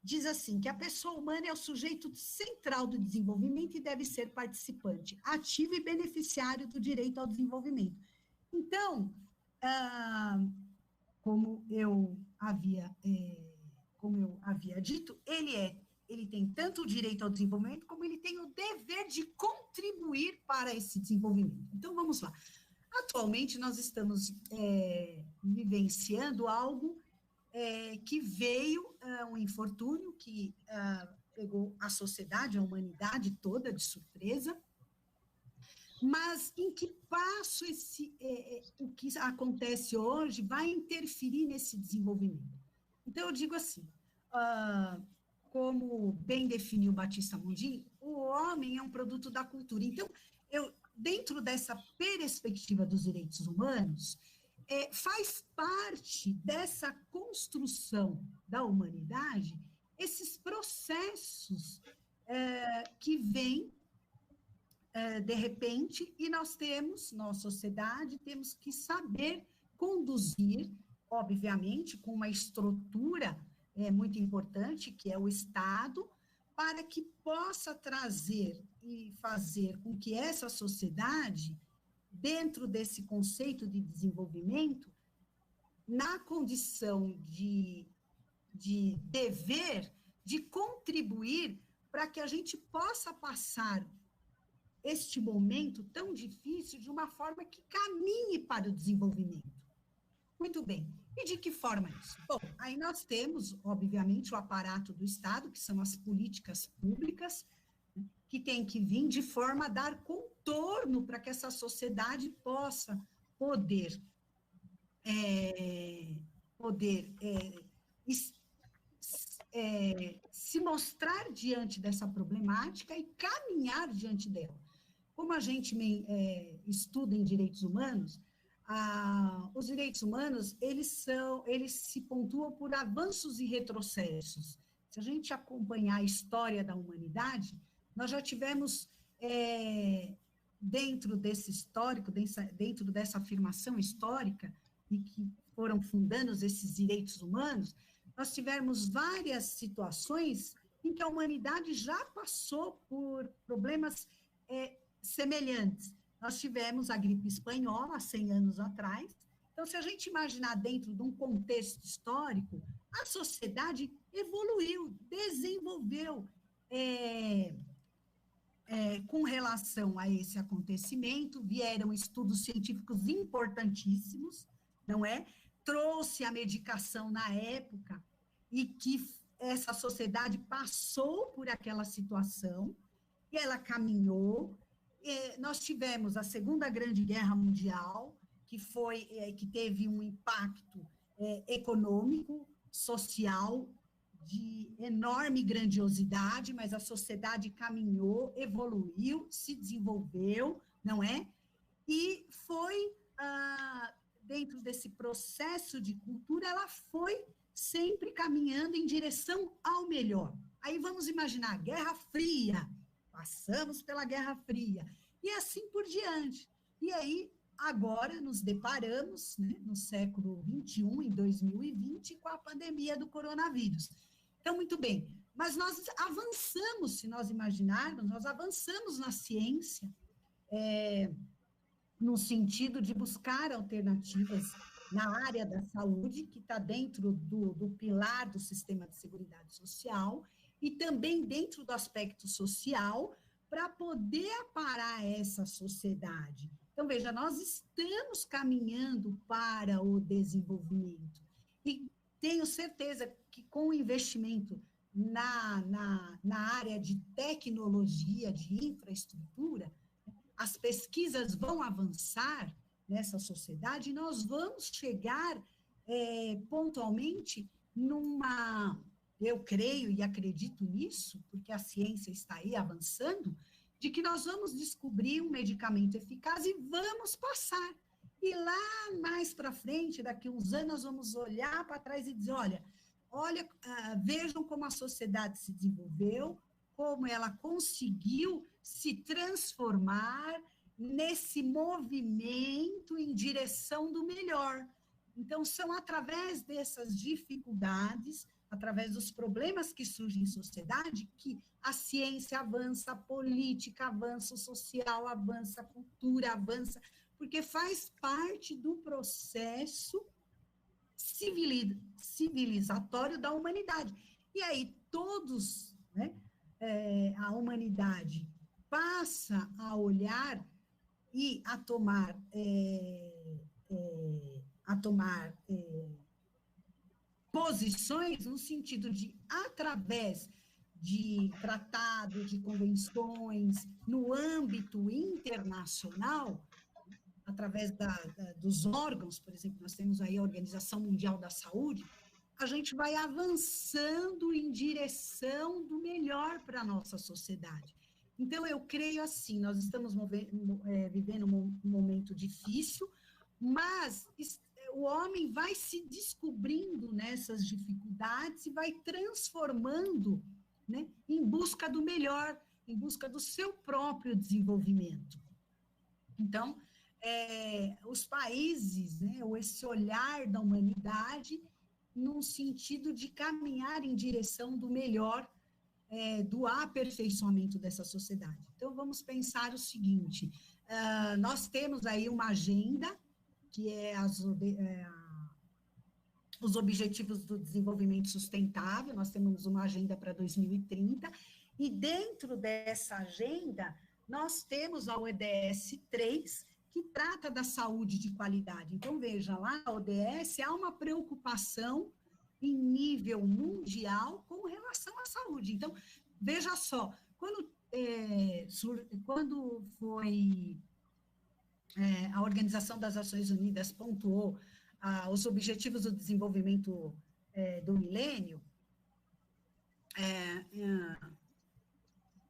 Speaker 1: diz assim, que a pessoa humana é o sujeito central do desenvolvimento e deve ser participante, ativo e beneficiário do direito ao desenvolvimento. Então, como eu havia dito, ele tem tanto o direito ao desenvolvimento, como ele tem o dever de contribuir para esse desenvolvimento. Então, vamos lá. Atualmente, nós estamos vivenciando algo que veio, um infortúnio que pegou a sociedade, a humanidade toda de surpresa, mas em que passo o que acontece hoje vai interferir nesse desenvolvimento? Então, eu digo assim, como bem definiu Batista Mondin, o homem é um produto da cultura. Então, dentro dessa perspectiva dos direitos humanos, faz parte dessa construção da humanidade esses processos que vêm de repente, e nós, sociedade, temos que saber conduzir, obviamente, com uma estrutura muito importante, que é o Estado, para que possa trazer e fazer com que essa sociedade, dentro desse conceito de desenvolvimento, na condição de dever, de contribuir para que a gente possa passar este momento tão difícil de uma forma que caminhe para o desenvolvimento. Muito bem. E de que forma isso? Bom, aí nós temos, obviamente, o aparato do Estado, que são as políticas públicas, né, que tem que vir de forma a dar contorno para que essa sociedade possa poder se mostrar diante dessa problemática e caminhar diante dela. Como a gente estuda em direitos humanos, os direitos humanos, eles se pontuam por avanços e retrocessos. Se a gente acompanhar a história da humanidade, nós já tivemos, dentro desse histórico, dentro dessa afirmação histórica, e que foram fundando esses direitos humanos, nós tivemos várias situações em que a humanidade já passou por problemas semelhantes. Nós tivemos a gripe espanhola há 100 anos atrás. Então, se a gente imaginar dentro de um contexto histórico, a sociedade evoluiu, desenvolveu com relação a esse acontecimento, vieram estudos científicos importantíssimos, não é? Trouxe a medicação na época e que essa sociedade passou por aquela situação e ela caminhou. Nós tivemos a Segunda Grande Guerra Mundial, que teve um impacto econômico, social, de enorme grandiosidade, mas a sociedade caminhou, evoluiu, se desenvolveu, não é? E foi, dentro desse processo de cultura, ela foi sempre caminhando em direção ao melhor. Aí vamos imaginar a Guerra Fria, passamos pela Guerra Fria, e assim por diante. E aí, agora, nos deparamos, né, no século XXI, em 2020, com a pandemia do coronavírus. Então, muito bem, mas nós avançamos, se nós imaginarmos, nós avançamos na ciência, no sentido de buscar alternativas na área da saúde, que está dentro do pilar do sistema de seguridade social, e também dentro do aspecto social, para poder aparar essa sociedade. Então, veja, nós estamos caminhando para o desenvolvimento. E tenho certeza que com o investimento na área de tecnologia, de infraestrutura, as pesquisas vão avançar nessa sociedade e nós vamos chegar pontualmente eu creio e acredito nisso, porque a ciência está aí avançando, de que nós vamos descobrir um medicamento eficaz e vamos passar. E lá mais para frente, daqui a uns anos, nós vamos olhar para trás e dizer, olha, vejam como a sociedade se desenvolveu, como ela conseguiu se transformar nesse movimento em direção do melhor. Então, são através dessas dificuldades, através dos problemas que surgem em sociedade, que a ciência avança, a política avança, o social avança, a cultura avança, porque faz parte do processo civilizatório da humanidade. E aí todos, né, a humanidade passa a olhar e a tomar posições no sentido de, através de tratados, de convenções, no âmbito internacional, através dos órgãos, por exemplo, nós temos aí a Organização Mundial da Saúde, a gente vai avançando em direção do melhor para a nossa sociedade. Então, eu creio assim, nós estamos vivendo um momento difícil, mas o homem vai se descobrindo nessas dificuldades e vai transformando, né, em busca do melhor, em busca do seu próprio desenvolvimento. Então, os países, né, ou esse olhar da humanidade, num sentido de caminhar em direção do melhor, do aperfeiçoamento dessa sociedade. Então, vamos pensar o seguinte, nós temos aí uma agenda, que é os Objetivos do Desenvolvimento Sustentável, nós temos uma agenda para 2030, e dentro dessa agenda, nós temos a ODS 3, que trata da saúde de qualidade. Então, veja, lá na ODS há uma preocupação em nível mundial com relação à saúde. Então, veja só, quando foi a Organização das Nações Unidas pontuou os Objetivos do Desenvolvimento do Milênio,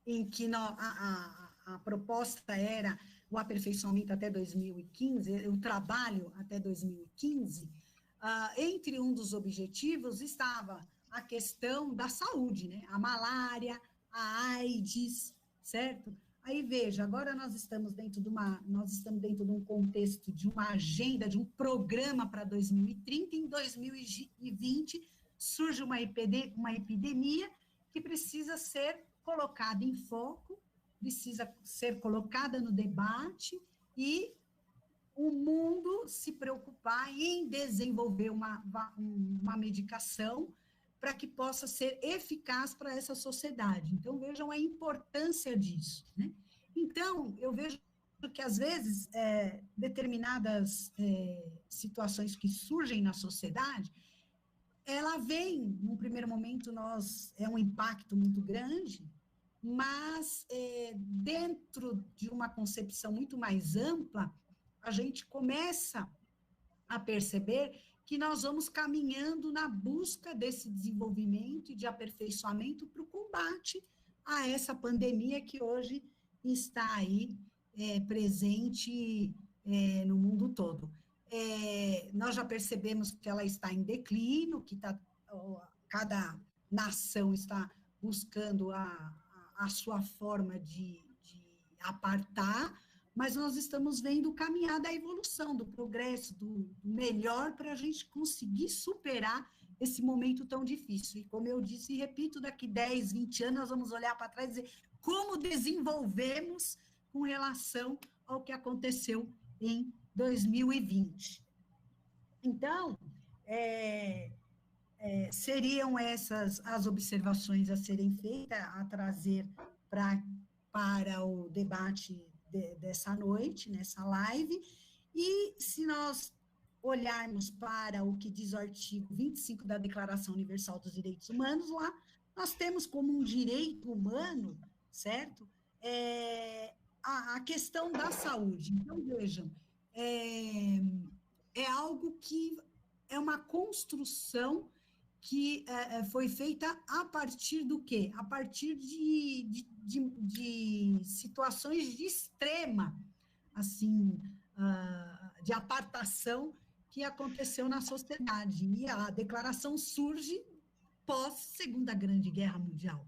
Speaker 1: em que a proposta era o aperfeiçoamento até 2015, o trabalho até 2015, entre um dos objetivos estava a questão da saúde, né? A malária, a AIDS, certo? Aí veja, agora nós estamos dentro de um contexto de uma agenda, de um programa para 2030, em 2020 surge uma epidemia que precisa ser colocada em foco, precisa ser colocada no debate, e o mundo se preocupar em desenvolver uma medicação para que possa ser eficaz para essa sociedade. Então, vejam a importância disso, né? Então, eu vejo que, às vezes, determinadas situações que surgem na sociedade, ela vem, num primeiro momento, é um impacto muito grande, mas dentro de uma concepção muito mais ampla, a gente começa a perceber que nós vamos caminhando na busca desse desenvolvimento e de aperfeiçoamento para o combate a essa pandemia que hoje está aí presente no mundo todo. Nós já percebemos que ela está em declínio, que cada nação está buscando a sua forma de apartar, mas nós estamos vendo caminhar da evolução, do progresso, do melhor, para a gente conseguir superar esse momento tão difícil. E como eu disse e repito, daqui 10, 20 anos nós vamos olhar para trás e dizer como desenvolvemos com relação ao que aconteceu em 2020. Então, seriam essas as observações a serem feitas, a trazer para o debate dessa noite, nessa live. E se nós olharmos para o que diz o artigo 25 da Declaração Universal dos Direitos Humanos, lá nós temos como um direito humano, certo? A questão da saúde. Então, vejam, é algo que é uma construção que foi feita a partir do quê? A partir de situações de extrema, assim, de apartação que aconteceu na sociedade. E a declaração surge pós-Segunda Grande Guerra Mundial.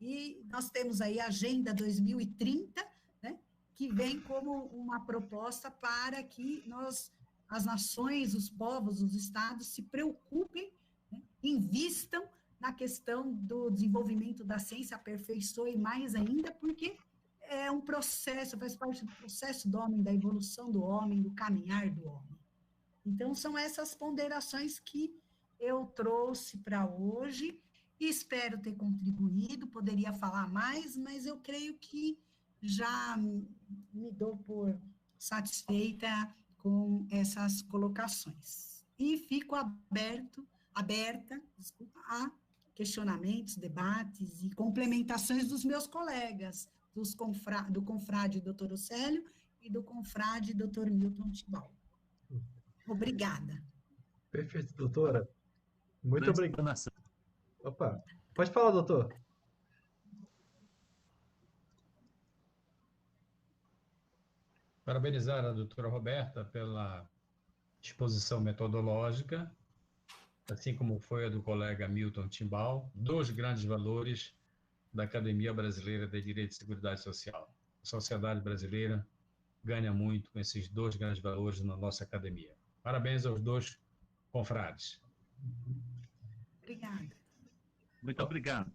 Speaker 1: E nós temos aí a Agenda 2030, né, que vem como uma proposta para que as nações, os povos, os estados se preocupem, invistam na questão do desenvolvimento da ciência, aperfeiçoe mais ainda, porque é um processo, faz parte do processo do homem, da evolução do homem, do caminhar do homem. Então, são essas ponderações que eu trouxe para hoje, e espero ter contribuído, poderia falar mais, mas eu creio que já me dou por satisfeita com essas colocações. E fico aberta a questionamentos, debates e complementações dos meus colegas, do confrade Dr. Océlio e do confrade Dr. Milton Tibau. Obrigada.
Speaker 2: Perfeito, doutora. Muito obrigado. Opa, pode falar, doutor.
Speaker 4: Parabenizar a doutora Roberta pela exposição metodológica, assim como foi a do colega Milton Timbal, dois grandes valores da Academia Brasileira de Direito e Seguridade Social. A sociedade brasileira ganha muito com esses dois grandes valores na nossa academia. Parabéns aos dois confrades.
Speaker 1: Obrigada.
Speaker 5: Muito obrigado.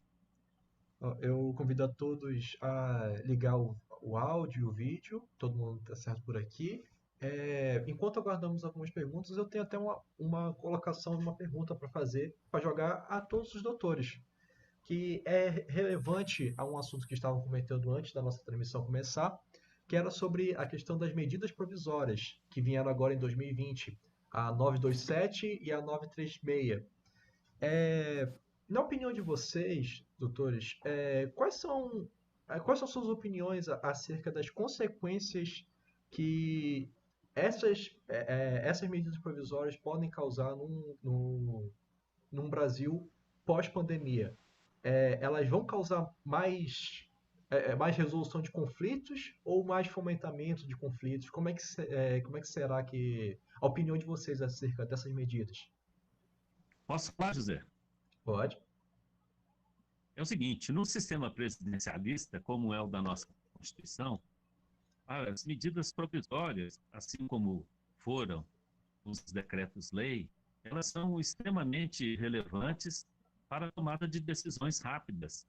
Speaker 2: Eu convido a todos a ligar o áudio e o vídeo, todo mundo está certo por aqui. enquanto aguardamos algumas perguntas, eu tenho até uma colocação de uma pergunta para fazer, para jogar a todos os doutores, que é relevante a um assunto que estavam comentando antes da nossa transmissão começar, que era sobre a questão das medidas provisórias, que vieram agora em 2020, a 927 e a 936. Na opinião de vocês, doutores, quais são suas opiniões acerca das consequências que essas medidas provisórias podem causar num Brasil pós-pandemia? Elas vão causar mais resolução de conflitos ou mais fomentamento de conflitos? Como é que será que a opinião de vocês acerca dessas medidas?
Speaker 5: Posso falar, José?
Speaker 2: Pode.
Speaker 5: É o seguinte, no sistema presidencialista, como é o da nossa Constituição, as medidas provisórias, assim como foram os decretos-lei, elas são extremamente relevantes para a tomada de decisões rápidas.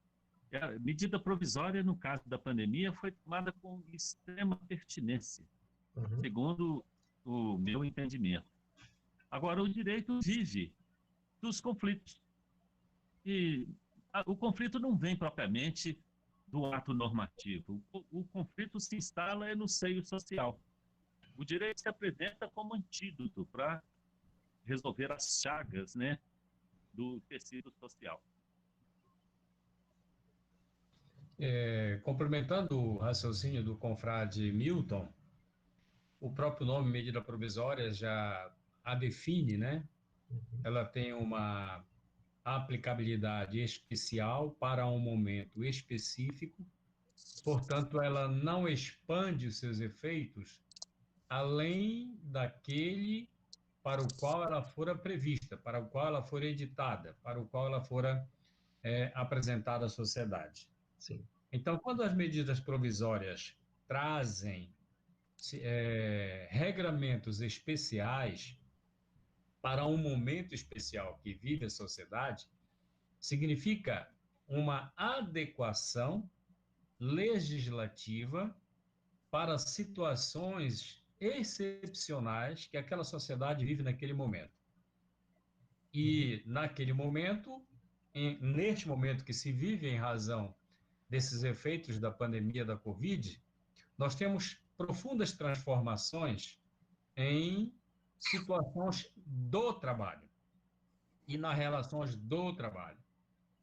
Speaker 5: A medida provisória, no caso da pandemia, foi tomada com extrema pertinência, segundo o meu entendimento. Agora, o direito vive dos conflitos. E o conflito não vem propriamente do ato normativo. O conflito se instala no seio social. O direito se apresenta como antídoto para resolver as chagas, né, do tecido social.
Speaker 4: Complementando o raciocínio do confrade Milton, o próprio nome medida provisória já a define, né? Ela tem uma aplicabilidade especial para um momento específico, portanto, ela não expande os seus efeitos além daquele para o qual ela fora prevista, para o qual ela fora editada, para o qual ela fora apresentada à sociedade.
Speaker 2: Sim.
Speaker 4: Então, quando as medidas provisórias trazem regramentos especiais para um momento especial que vive a sociedade, significa uma adequação legislativa para situações excepcionais que aquela sociedade vive naquele momento. E, naquele momento, neste momento que se vive em razão desses efeitos da pandemia da Covid, nós temos profundas transformações em situações do trabalho e nas relações do trabalho.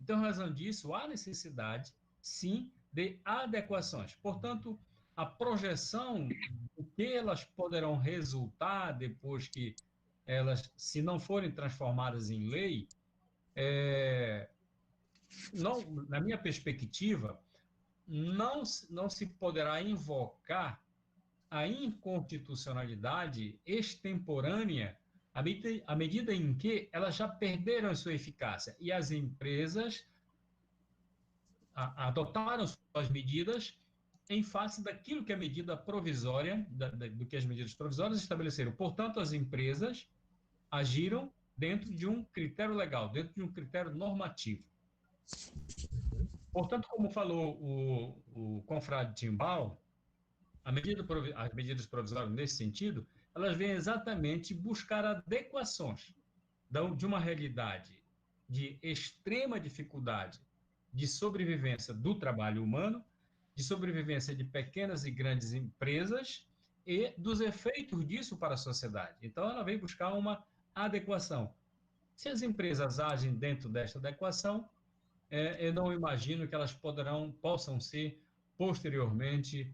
Speaker 4: Então, em razão disso, há necessidade, sim, de adequações. Portanto, a projeção do que elas poderão resultar depois que elas, se não forem transformadas em lei, não, na minha perspectiva, não se poderá invocar a inconstitucionalidade extemporânea à medida em que elas já perderam a sua eficácia e as empresas adotaram suas medidas em face daquilo que a medida provisória, do que as medidas provisórias estabeleceram. Portanto, as empresas agiram dentro de um critério legal, dentro de um critério normativo. Portanto, como falou o confrade Timbal, as medidas provisórias nesse sentido, elas vêm exatamente buscar adequações de uma realidade de extrema dificuldade de sobrevivência do trabalho humano, de sobrevivência de pequenas e grandes empresas e dos efeitos disso para a sociedade. Então, ela vem buscar uma adequação. Se as empresas agem dentro desta adequação, eu não imagino que elas possam ser posteriormente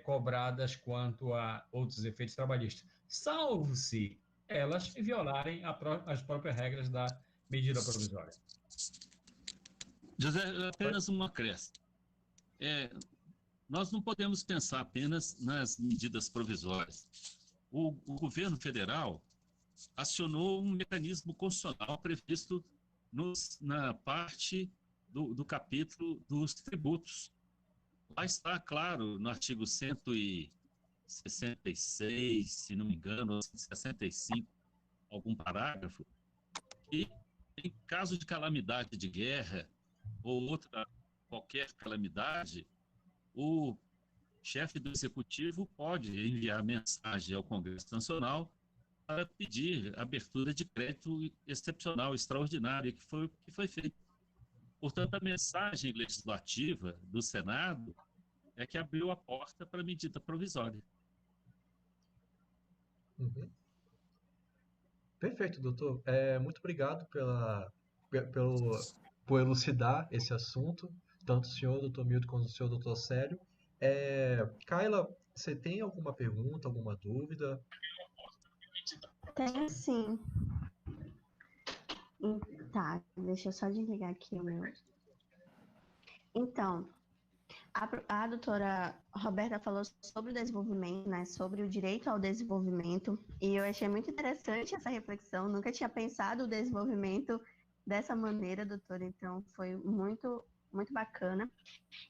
Speaker 4: cobradas quanto a outros efeitos trabalhistas, salvo se elas violarem as próprias regras da medida provisória.
Speaker 5: José, apenas uma acréscimo. Nós não podemos pensar apenas nas medidas provisórias. O governo federal acionou um mecanismo constitucional previsto na parte do capítulo dos tributos. Lá está, claro, no artigo 166, se não me engano, 165, algum parágrafo, e em caso de calamidade de guerra ou qualquer calamidade, o chefe do executivo pode enviar mensagem ao Congresso Nacional para pedir abertura de crédito excepcional, extraordinária, que foi feito. Portanto, a mensagem legislativa do Senado é que abriu a porta para a medida provisória.
Speaker 2: Uhum. Perfeito, doutor. Muito obrigado por elucidar esse assunto, tanto o senhor, doutor Milton, quanto o senhor, doutor Célio. Kaila, você tem alguma pergunta, alguma dúvida?
Speaker 3: Tenho sim. Tá, deixa eu só desligar aqui o meu. Então, a doutora Roberta falou sobre o desenvolvimento, né, sobre o direito ao desenvolvimento, e eu achei muito interessante essa reflexão, nunca tinha pensado o desenvolvimento dessa maneira, doutora, então foi muito, muito bacana.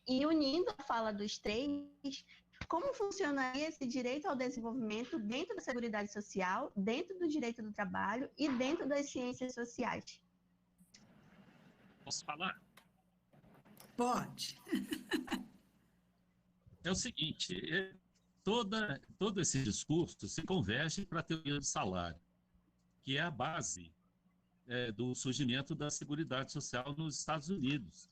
Speaker 3: E unindo a fala dos três, como funcionaria esse direito ao desenvolvimento dentro da Seguridade Social, dentro do direito do trabalho e dentro das ciências sociais?
Speaker 5: Posso falar?
Speaker 1: Pode.
Speaker 5: É o seguinte, todo esse discurso se converge para a teoria do salário, que é a base do surgimento da Seguridade Social nos Estados Unidos,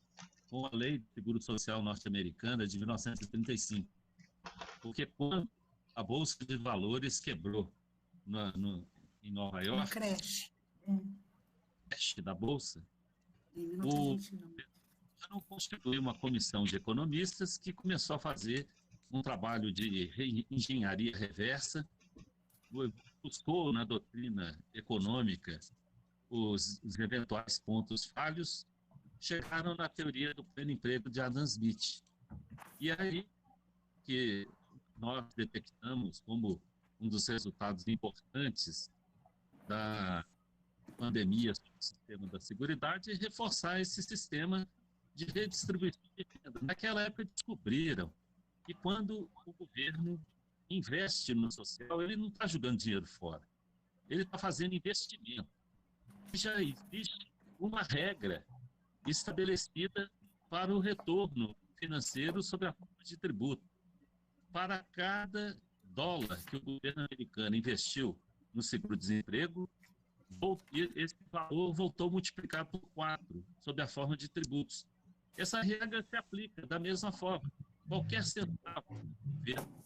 Speaker 5: com a Lei de Seguro Social norte-americana de 1935. Porque quando a Bolsa de Valores quebrou em Nova York,
Speaker 1: creche
Speaker 5: da Bolsa,
Speaker 1: em
Speaker 5: o
Speaker 1: 1929.
Speaker 5: governo constituiu uma comissão de economistas que começou a fazer um trabalho de engenharia reversa, buscou na doutrina econômica os eventuais pontos falhos, chegaram na teoria do pleno emprego de Adam Smith. E aí que nós detectamos como um dos resultados importantes da pandemia sobre o sistema da Seguridade é reforçar esse sistema de redistribuição de renda. Naquela época descobriram que quando o governo investe no social, ele não está jogando dinheiro fora, ele está fazendo investimento. Já existe uma regra estabelecida para o retorno financeiro sobre a forma de tributo. Para cada dólar que o governo americano investiu no seguro-desemprego, esse valor voltou multiplicado por 4 sob a forma de tributos. Essa regra se aplica da mesma forma. Qualquer centavo que o governo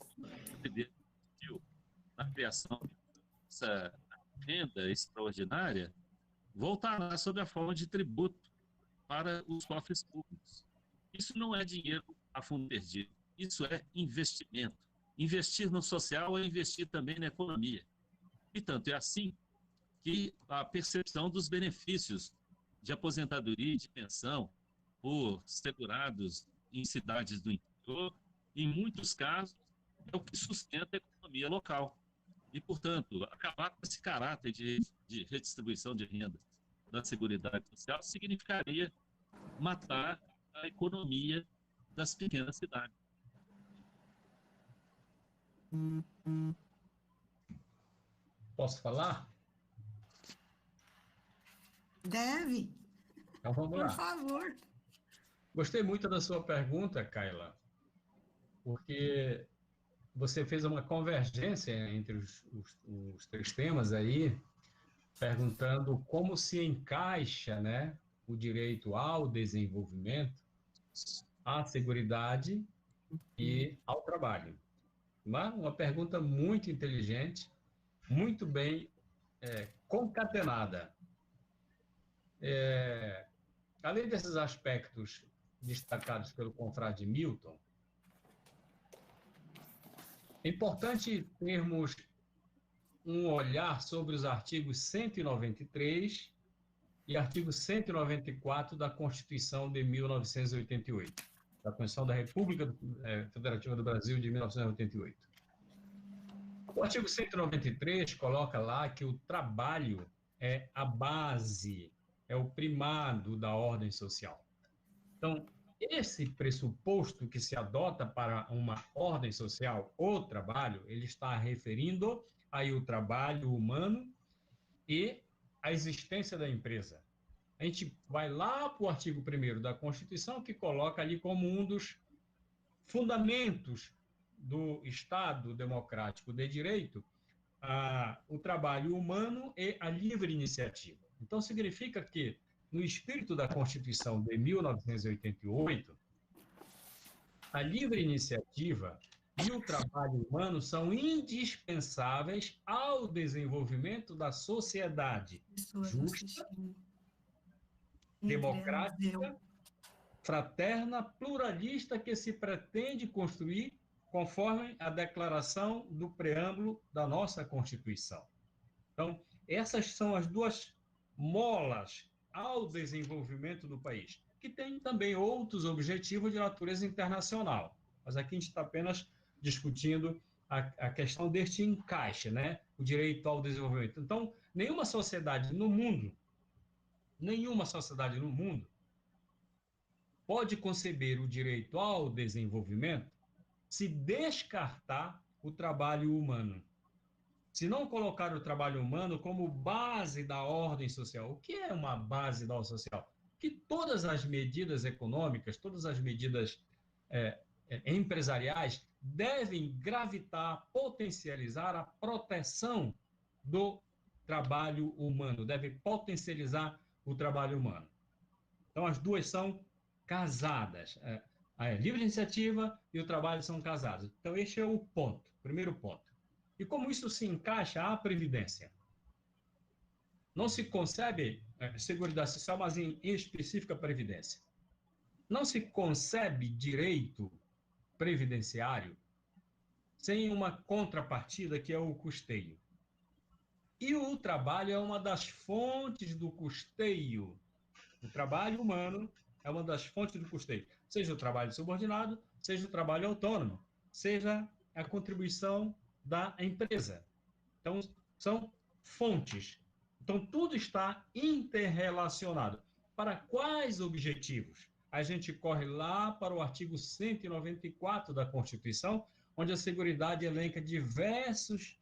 Speaker 5: investiu na criação dessa renda extraordinária voltará sob a forma de tributo para os cofres públicos. Isso não é dinheiro a fundo perdido, isso é investimento. Investir no social é investir também na economia. E tanto é assim que a percepção dos benefícios de aposentadoria e de pensão por segurados em cidades do interior, em muitos casos, é o que sustenta a economia local. E, portanto, acabar com esse caráter de redistribuição de renda da Seguridade Social significaria matar a economia das pequenas cidades.
Speaker 4: Posso falar?
Speaker 1: Deve.
Speaker 4: Então vamos lá.
Speaker 1: Por favor.
Speaker 4: Gostei muito da sua pergunta, Kaila, porque você fez uma convergência entre os três temas aí, perguntando como se encaixa, né, o direito ao desenvolvimento, à seguridade e ao trabalho. Uma pergunta muito inteligente, muito bem concatenada. Além desses aspectos destacados pelo confrade Milton, é importante termos um olhar sobre os artigos 193 e artigo 194 da Constituição de 1988, da Constituição da República Federativa do Brasil de 1988. O artigo 193 coloca lá que o trabalho é a base, é o primado da ordem social. Então, esse pressuposto que se adota para uma ordem social, o trabalho, ele está referindo aí o trabalho humano e a existência da empresa. A gente vai lá para o artigo 1º da Constituição, que coloca ali como um dos fundamentos do Estado democrático de direito o trabalho humano e a livre iniciativa. Então, significa que, no espírito da Constituição de 1988, a livre iniciativa e o trabalho humano são indispensáveis ao desenvolvimento da sociedade justa, democrática, fraterna, pluralista que se pretende construir conforme a declaração do preâmbulo da nossa Constituição. Então, essas são as duas molas ao desenvolvimento do país, que tem também outros objetivos de natureza internacional. Mas aqui a gente está apenas discutindo a questão deste encaixe, né? O direito ao desenvolvimento. Então, nenhuma sociedade no mundo pode conceber o direito ao desenvolvimento se descartar o trabalho humano. Se não colocar o trabalho humano como base da ordem social. O que é uma base da ordem social? Que todas as medidas econômicas, todas as medidas empresariais devem gravitar, potencializar a proteção do trabalho humano, devem potencializar o trabalho humano. Então, as duas são casadas. A livre iniciativa e o trabalho são casados. Então, este é o ponto, primeiro ponto. E como isso se encaixa à Previdência? Não se concebe Seguridade Social, mas em específica Previdência. Não se concebe direito previdenciário sem uma contrapartida que é o custeio. E o trabalho é uma das fontes do custeio. O trabalho humano é uma das fontes do custeio. Seja o trabalho subordinado, seja o trabalho autônomo, seja a contribuição da empresa. Então, são fontes. Então, tudo está interrelacionado. Para quais objetivos? A gente corre lá para o artigo 194 da Constituição, onde a Seguridade elenca diversos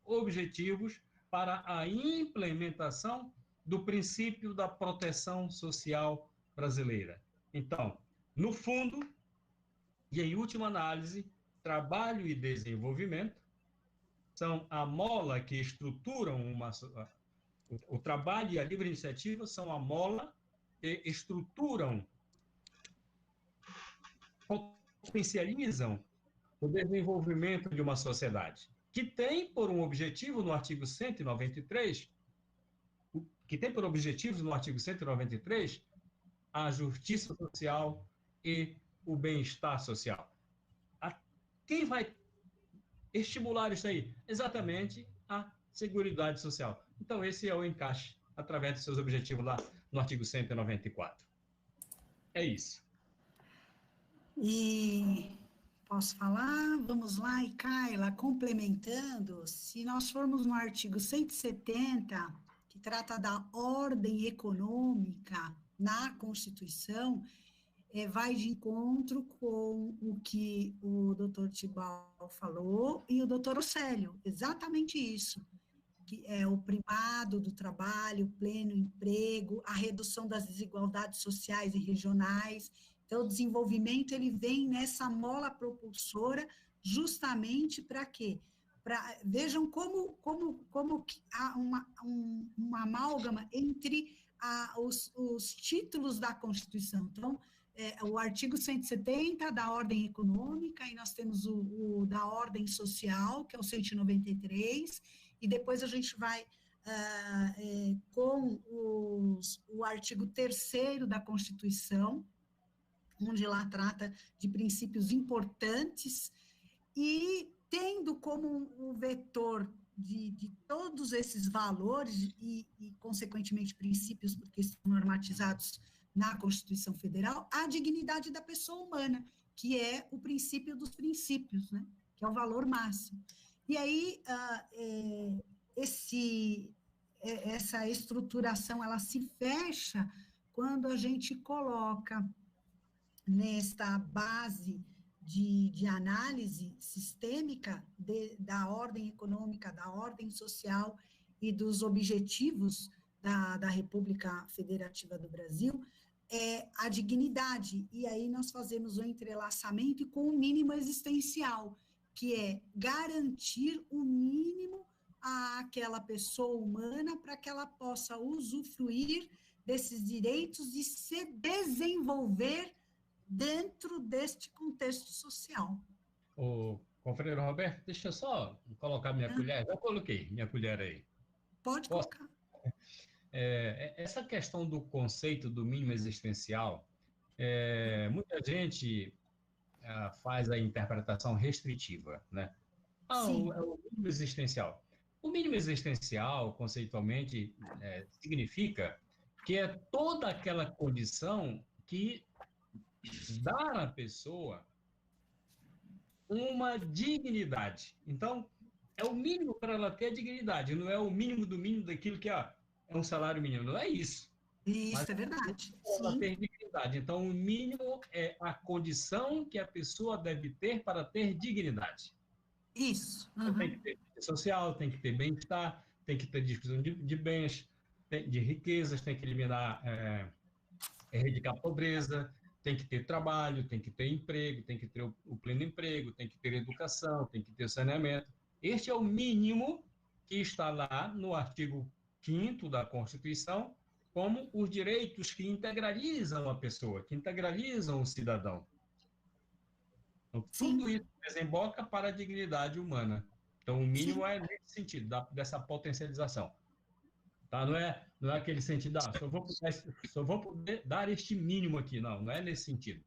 Speaker 4: objetivos para a implementação do princípio da proteção social brasileira. Então, no fundo, e em última análise, trabalho e desenvolvimento são a mola que estruturam o trabalho e a livre iniciativa são a mola que estruturam, potencializam o desenvolvimento de uma sociedade, que tem por um objetivo no artigo 193, a justiça social e o bem-estar social. Quem vai estimular isso aí? Exatamente a Seguridade Social. Então, esse é o encaixe através dos seus objetivos lá no artigo 194. É isso.
Speaker 1: E posso falar? Vamos lá, e Kaila, complementando, se nós formos no artigo 170, que trata da ordem econômica na Constituição, vai de encontro com o que o doutor Tibau falou e o doutor Océlio, exatamente isso, que é o primado do trabalho, pleno emprego, a redução das desigualdades sociais e regionais. Então, o desenvolvimento, ele vem nessa mola propulsora justamente para quê? Vejam como há uma amálgama entre os títulos da Constituição. Então, o artigo 170 da ordem econômica, e nós temos o da ordem social, que é o 193, e depois a gente vai com o artigo 3º da Constituição, onde lá trata de princípios importantes, e tendo como um vetor de todos esses valores e, consequentemente, princípios, porque estão normatizados na Constituição Federal, a dignidade da pessoa humana, que é o princípio dos princípios, né? Que é o valor máximo. E aí, essa estruturação, ela se fecha quando a gente coloca nesta base de análise sistêmica da ordem econômica, da ordem social e dos objetivos da República Federativa do Brasil, a dignidade. E aí nós fazemos o entrelaçamento com o mínimo existencial, que é garantir o mínimo àquela pessoa humana para que ela possa usufruir desses direitos e se desenvolver dentro deste contexto social.
Speaker 4: O confreiro Roberto, deixa eu só colocar minha colher. Já coloquei minha colher aí.
Speaker 1: Pode
Speaker 4: Posso?
Speaker 1: colocar.
Speaker 4: Essa questão do conceito do mínimo existencial, muita gente faz a interpretação restritiva, né? O mínimo existencial. O mínimo existencial, conceitualmente, significa que é toda aquela condição que dá à pessoa uma dignidade. Então, é o mínimo para ela ter a dignidade, não é o mínimo do mínimo daquilo que é um salário mínimo, não é isso.
Speaker 1: Isso é verdade.
Speaker 4: Ela ter dignidade. Então, o mínimo é a condição que a pessoa deve ter para ter dignidade.
Speaker 1: Isso.
Speaker 4: Então, tem que ter social, tem que ter bem-estar, tem que ter distribuição de bens, de riquezas, tem que eliminar, erradicar a pobreza, tem que ter trabalho, tem que ter emprego, tem que ter o pleno emprego, tem que ter educação, tem que ter saneamento. Este é o mínimo que está lá no artigo 5º da Constituição, como os direitos que integralizam a pessoa, que integralizam o cidadão. Então, tudo isso desemboca para a dignidade humana. Então, o mínimo é nesse sentido, dessa potencialização. Tá? Não é aquele sentido, só vou poder dar este mínimo aqui. Não é nesse sentido.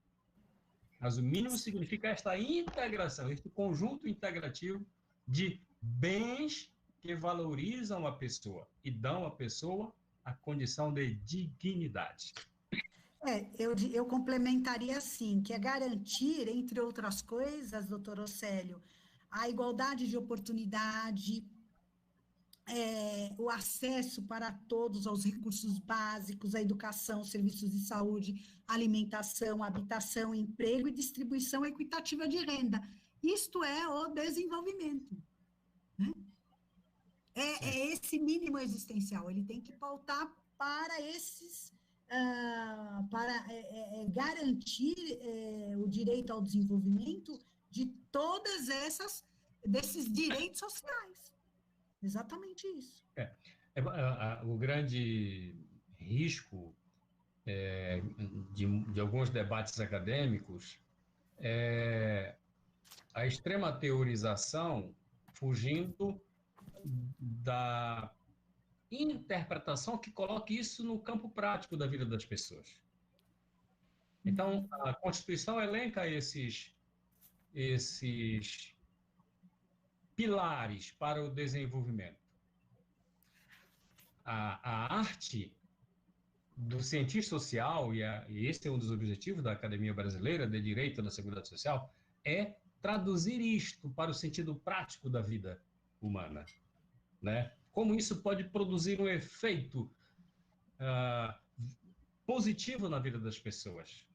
Speaker 4: Mas o mínimo significa esta integração, este conjunto integrativo de bens que valorizam a pessoa e dão à pessoa a condição de dignidade.
Speaker 1: Eu complementaria assim, que é garantir, entre outras coisas, doutor Océlio, a igualdade de oportunidade, o acesso para todos aos recursos básicos, a educação, serviços de saúde, alimentação, habitação, emprego e distribuição equitativa de renda. Isto é o desenvolvimento, né? É esse mínimo existencial, ele tem que pautar para esses, para garantir o direito ao desenvolvimento de todas desses direitos sociais. Exatamente isso.
Speaker 4: O grande risco de alguns debates acadêmicos é a extrema teorização fugindo da interpretação que coloque isso no campo prático da vida das pessoas. Então, a Constituição elenca esses pilares para o desenvolvimento. A arte do cientista social, e esse é um dos objetivos da Academia Brasileira de Direito da Seguridade Social, é traduzir isto para o sentido prático da vida humana, né? Como isso pode produzir um efeito positivo na vida das pessoas.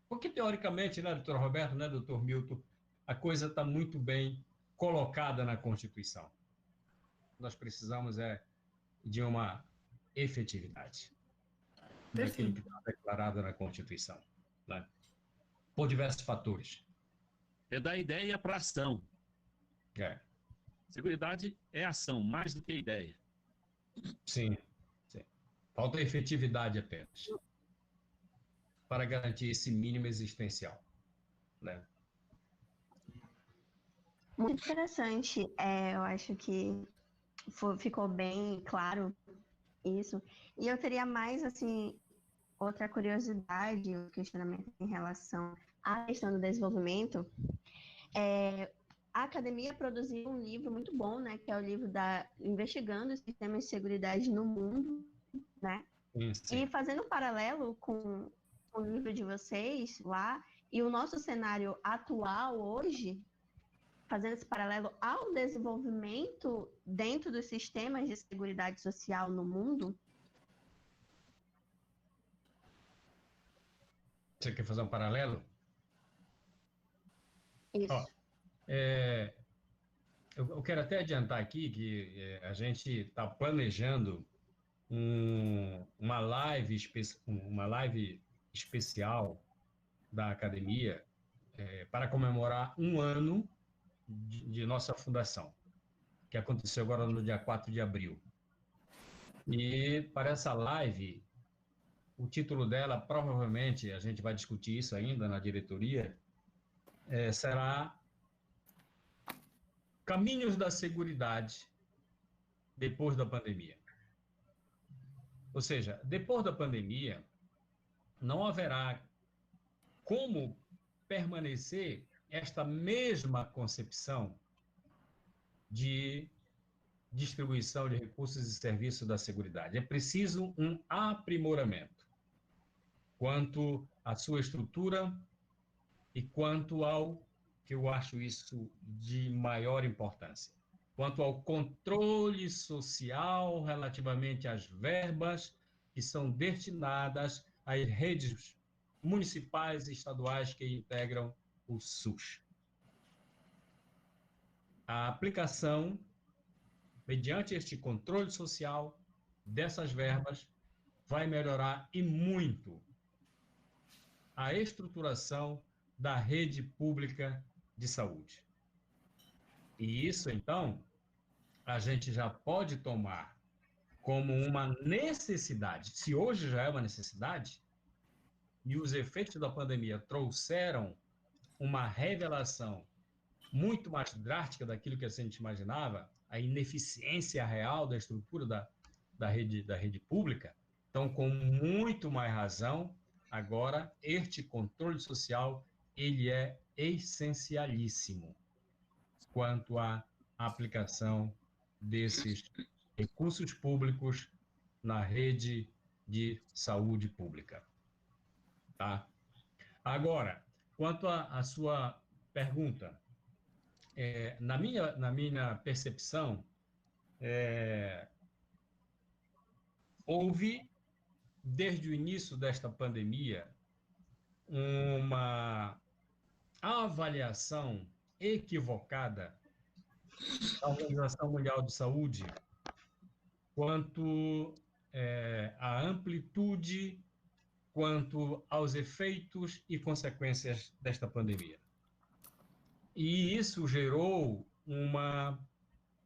Speaker 4: Porque, teoricamente, né, doutor Roberto, né, doutor Milton, a coisa está muito bem colocada na Constituição. Nós precisamos de uma efetividade daquilo que está declarado na Constituição, né? Por diversos fatores.
Speaker 5: É da ideia para a ação. Seguridade é ação, mais do que ideia.
Speaker 4: Sim. Falta efetividade apenas para garantir esse mínimo existencial, né?
Speaker 3: Muito interessante. Eu acho que ficou bem claro isso. E eu teria mais, assim, outra curiosidade, um questionamento em relação à questão do desenvolvimento. A academia produziu um livro muito bom, né, que é o livro Investigando os Sistemas de Seguridade no Mundo, né? Sim. E fazendo um paralelo com o livro de vocês lá e o nosso cenário atual hoje, fazendo esse paralelo ao desenvolvimento dentro dos sistemas de seguridade social no mundo.
Speaker 4: Você quer fazer um paralelo?
Speaker 3: Isso.
Speaker 4: Eu quero até adiantar aqui que a gente está planejando uma live especial da academia para comemorar um ano de nossa fundação, que aconteceu agora no dia 4 de abril. E para essa live, o título dela, provavelmente, a gente vai discutir isso ainda na diretoria, será Caminhos da Seguridade depois da pandemia. Ou seja, depois da pandemia, não haverá como permanecer esta mesma concepção de distribuição de recursos e serviços da seguridade. É preciso um aprimoramento quanto à sua estrutura e quanto ao, que eu acho isso de maior importância, quanto ao controle social relativamente às verbas que são destinadas às redes municipais e estaduais que integram o SUS. A aplicação, mediante este controle social dessas verbas, vai melhorar e muito a estruturação da rede pública de saúde. E isso, então, a gente já pode tomar como uma necessidade. Se hoje já é uma necessidade, e os efeitos da pandemia trouxeram uma revelação muito mais drástica daquilo que a gente imaginava, a ineficiência real da estrutura da rede pública. Então, com muito mais razão, agora, este controle social, ele é essencialíssimo quanto à aplicação desses recursos públicos na rede de saúde pública. Tá? Agora, quanto à sua pergunta, na minha percepção, houve, desde o início desta pandemia, uma avaliação equivocada da Organização Mundial de Saúde quanto à amplitude, quanto aos efeitos e consequências desta pandemia. E isso gerou uma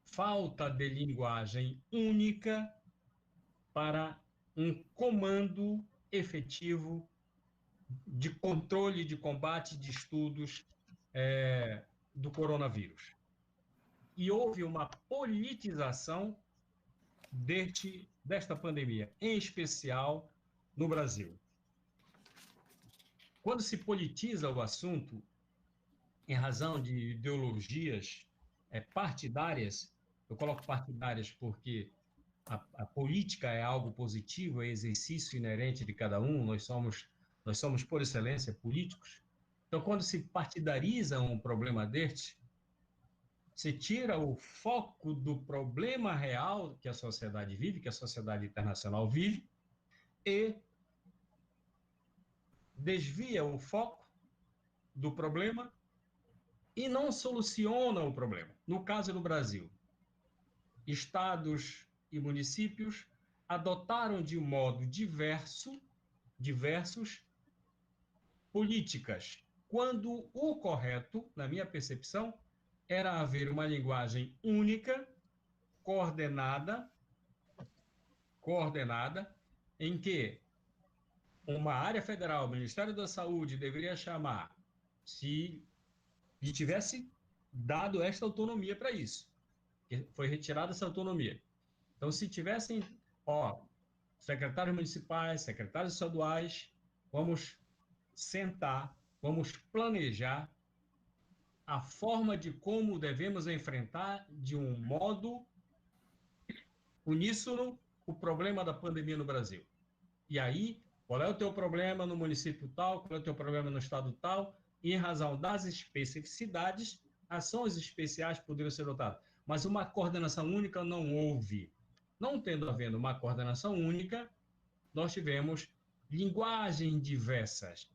Speaker 4: falta de linguagem única para um comando efetivo de controle, de combate, de estudos do coronavírus. E houve uma politização desta pandemia, em especial no Brasil. Quando se politiza o assunto, em razão de ideologias partidárias, eu coloco partidárias porque a política é algo positivo, é exercício inerente de cada um, nós somos por excelência, políticos. Então, quando se partidariza um problema deste, se tira o foco do problema real que a sociedade vive, que a sociedade internacional vive, e desvia o foco do problema e não soluciona o problema. No caso do Brasil, estados e municípios adotaram de um modo diversos políticas, quando o correto, na minha percepção, era haver uma linguagem única, coordenada, em que uma área federal, o Ministério da Saúde, deveria chamar, se lhe tivesse dado esta autonomia para isso, foi retirada essa autonomia. Então, se tivessem, secretários municipais, secretários estaduais, vamos sentar, vamos planejar a forma de como devemos enfrentar de um modo uníssono o problema da pandemia no Brasil. E aí, qual é o teu problema no município tal, qual é o teu problema no estado tal, e em razão das especificidades, ações especiais poderiam ser adotadas. Mas uma coordenação única não houve. Não tendo havendo uma coordenação única, nós tivemos linguagens diversas.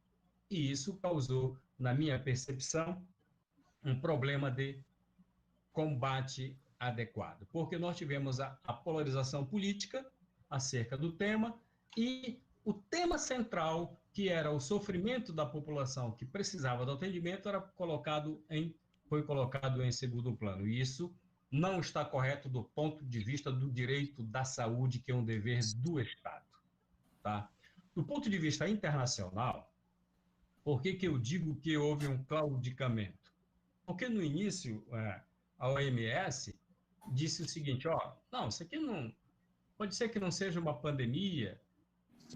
Speaker 4: E isso causou, na minha percepção, um problema de combate adequado. Porque nós tivemos a polarização política acerca do tema e o tema central, que era o sofrimento da população que precisava do atendimento, era colocado em foi colocado em segundo plano. E isso não está correto do ponto de vista do direito da saúde, que é um dever do Estado. Tá? Do ponto de vista internacional, por que eu digo que houve um claudicamento? Porque no início, a OMS disse o seguinte, não, isso aqui não, pode ser que não seja uma pandemia,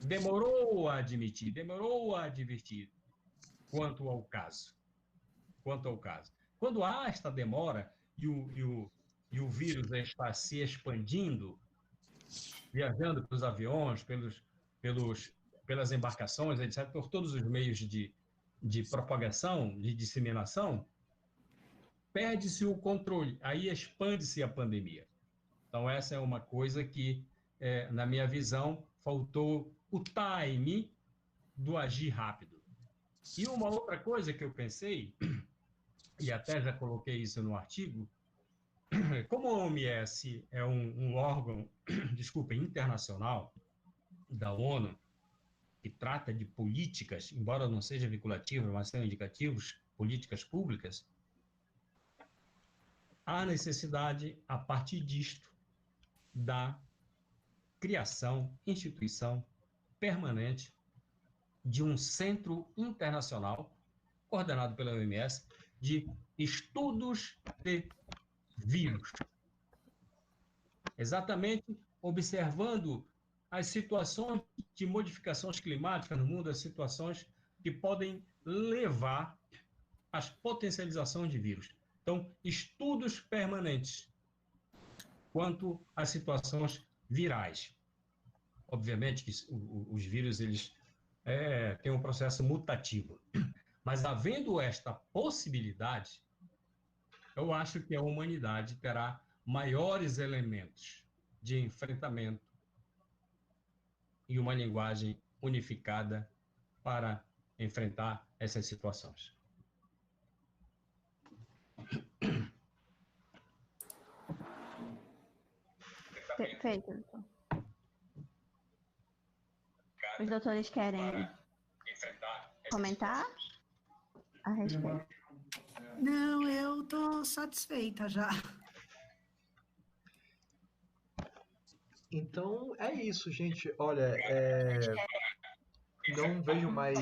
Speaker 4: demorou a admitir, demorou a advertir quanto ao caso. Quando há esta demora e o vírus está se expandindo, viajando pelos aviões, pelas embarcações, etc., por todos os meios de propagação, de disseminação, perde-se o controle, aí expande-se a pandemia. Então, essa é uma coisa que, na minha visão, faltou o time do agir rápido. E uma outra coisa que eu pensei, e até já coloquei isso no artigo, como a OMS é um órgão, internacional da ONU, que trata de políticas, embora não seja vinculativo, mas são indicativos, políticas públicas, há necessidade, a partir disto, da criação, instituição permanente de um centro internacional, coordenado pela OMS, de estudos de vírus. Exatamente observando as situações de modificações climáticas no mundo, as situações que podem levar às potencializações de vírus. Então, estudos permanentes quanto às situações virais. Obviamente que os vírus eles têm um processo mutativo, mas havendo esta possibilidade, eu acho que a humanidade terá maiores elementos de enfrentamento e uma linguagem unificada para enfrentar essas situações.
Speaker 3: Perfeito. Os doutores querem comentar a respeito?
Speaker 1: Não, eu estou satisfeita já.
Speaker 2: Então, é isso, gente. Olha, não vejo mais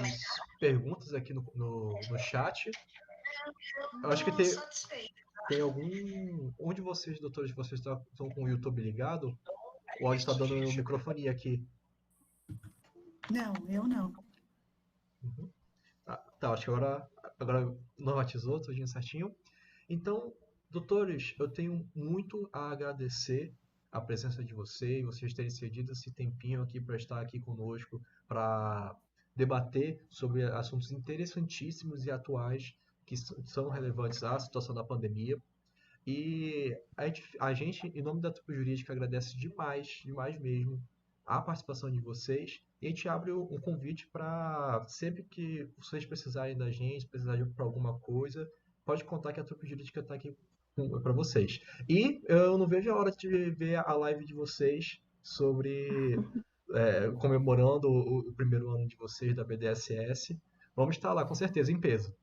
Speaker 2: perguntas aqui no chat. Eu acho que tem algum... Onde vocês, doutores, vocês estão com o YouTube ligado? O áudio está dando microfonia aqui.
Speaker 1: Não, eu não.
Speaker 2: Uhum. Tá, acho que agora normatizou, tudinho certinho. Então, doutores, eu tenho muito a agradecer a presença de vocês terem cedido esse tempinho aqui para estar aqui conosco, para debater sobre assuntos interessantíssimos e atuais que são relevantes à situação da pandemia. E a gente, em nome da Trupe Jurídica, agradece demais, demais mesmo, a participação de vocês. E a gente abre um convite para sempre que vocês precisarem da gente, precisarem para alguma coisa, pode contar que a Trupe Jurídica está aqui para vocês. E eu não vejo a hora de ver a live de vocês sobre comemorando o primeiro ano de vocês da BDSS. Vamos estar lá, com certeza, em peso.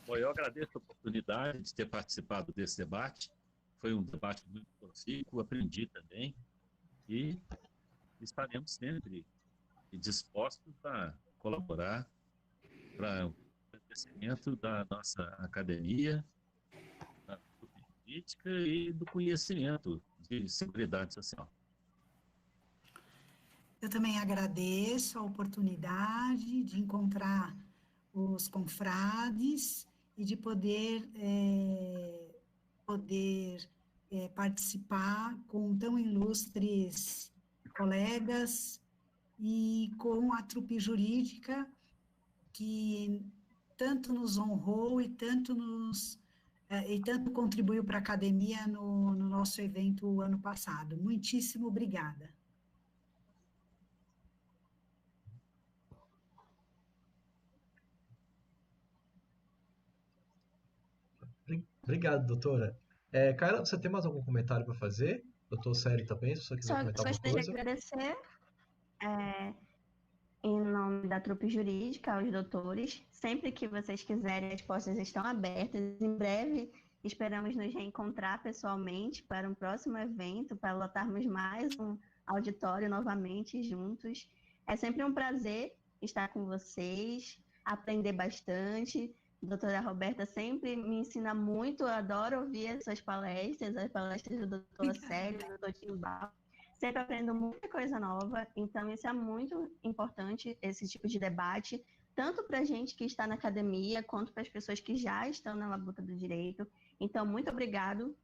Speaker 5: Bom, eu agradeço a oportunidade de ter participado desse debate. Foi um debate muito profícuo, aprendi também. E estaremos sempre dispostos a colaborar para o crescimento da nossa academia, da política e do conhecimento de seguridade social.
Speaker 1: Eu também agradeço a oportunidade de encontrar os confrades e de poder participar com tão ilustres colegas e com a Trupe Jurídica, que tanto nos honrou e tanto contribuiu para a academia no nosso evento ano passado. Muitíssimo obrigada.
Speaker 2: Obrigado, doutora. Carla, você tem mais algum comentário para fazer? Doutor Célio também, se você quiser comentar alguma coisa.
Speaker 3: Gostaria de agradecer em nome nome da trupe jurídica, aos doutores. Sempre que vocês quiserem, as portas estão abertas. Em breve, esperamos nos reencontrar pessoalmente para um próximo evento, para lotarmos mais um auditório novamente juntos. É sempre um prazer estar com vocês, aprender bastante. A doutora Roberta sempre me ensina muito, eu adoro ouvir as palestras do doutor Célio, do doutor Timbal. Sempre aprendo muita coisa nova, então isso é muito importante, esse tipo de debate, tanto para a gente que está na academia, quanto para as pessoas que já estão na labuta do direito. Então, muito obrigado,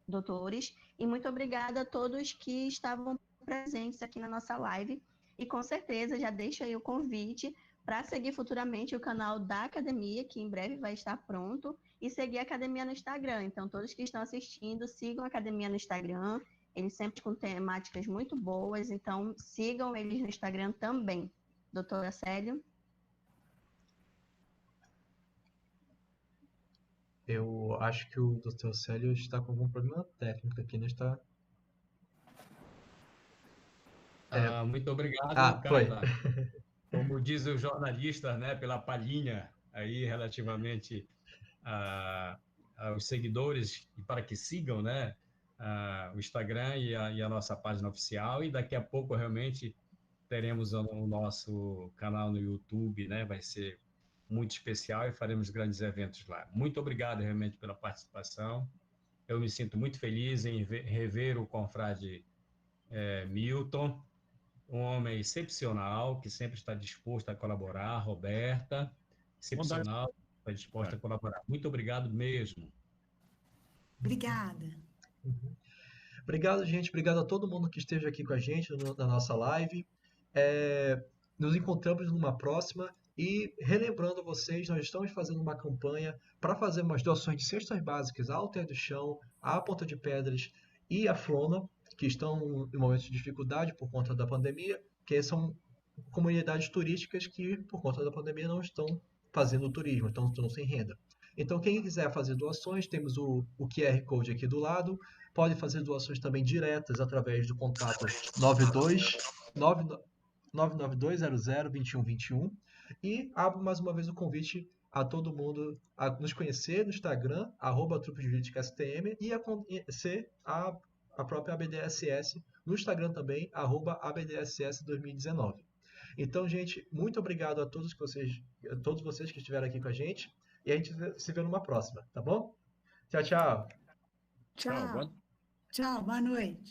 Speaker 3: doutores, e muito obrigada a todos que estavam presentes aqui na nossa live. E com certeza já deixo aí o convite para seguir futuramente o canal da academia, que em breve vai estar pronto, e seguir a academia no Instagram. Então, todos que estão assistindo, sigam a academia no Instagram. Eles sempre com temáticas muito boas, então sigam eles no Instagram também. Doutora Célio?
Speaker 2: Eu acho que o Dr. Célio está com algum problema técnico aqui, não está?
Speaker 4: Muito obrigado,
Speaker 2: Foi.
Speaker 4: Carla. Como diz o jornalista, né, pela palhinha aí relativamente aos seguidores e para que sigam, né, o Instagram e a nossa página oficial, e daqui a pouco realmente teremos o nosso canal no YouTube, né, vai ser muito especial e faremos grandes eventos lá. Muito obrigado realmente pela participação. Eu me sinto muito feliz em rever o confrade Milton, um homem excepcional, que sempre está disposto a colaborar. Roberta, excepcional, está disposta a colaborar. Muito obrigado mesmo.
Speaker 1: Obrigada.
Speaker 2: Obrigado, gente. Obrigado a todo mundo que esteve aqui com a gente na nossa live. Nos encontramos numa próxima. E relembrando vocês, nós estamos fazendo uma campanha para fazer umas doações de cestas básicas à Alter do Chão, à Ponta de Pedras e à Flona, que estão em momentos de dificuldade por conta da pandemia, que são comunidades turísticas que, por conta da pandemia, não estão fazendo turismo, estão sem renda. Então, quem quiser fazer doações, temos o QR Code aqui do lado. Pode fazer doações também diretas através do contato 992002121. E abro mais uma vez o convite a todo mundo a nos conhecer no Instagram, @trupejuridicastm, e a conhecer a própria ABDSS no Instagram também, @ABDSS2019. Então, gente, muito obrigado a todos vocês que estiveram aqui com a gente, e a gente se vê numa próxima, tá bom? Tchau, tchau.
Speaker 1: Tchau. Tchau, boa noite.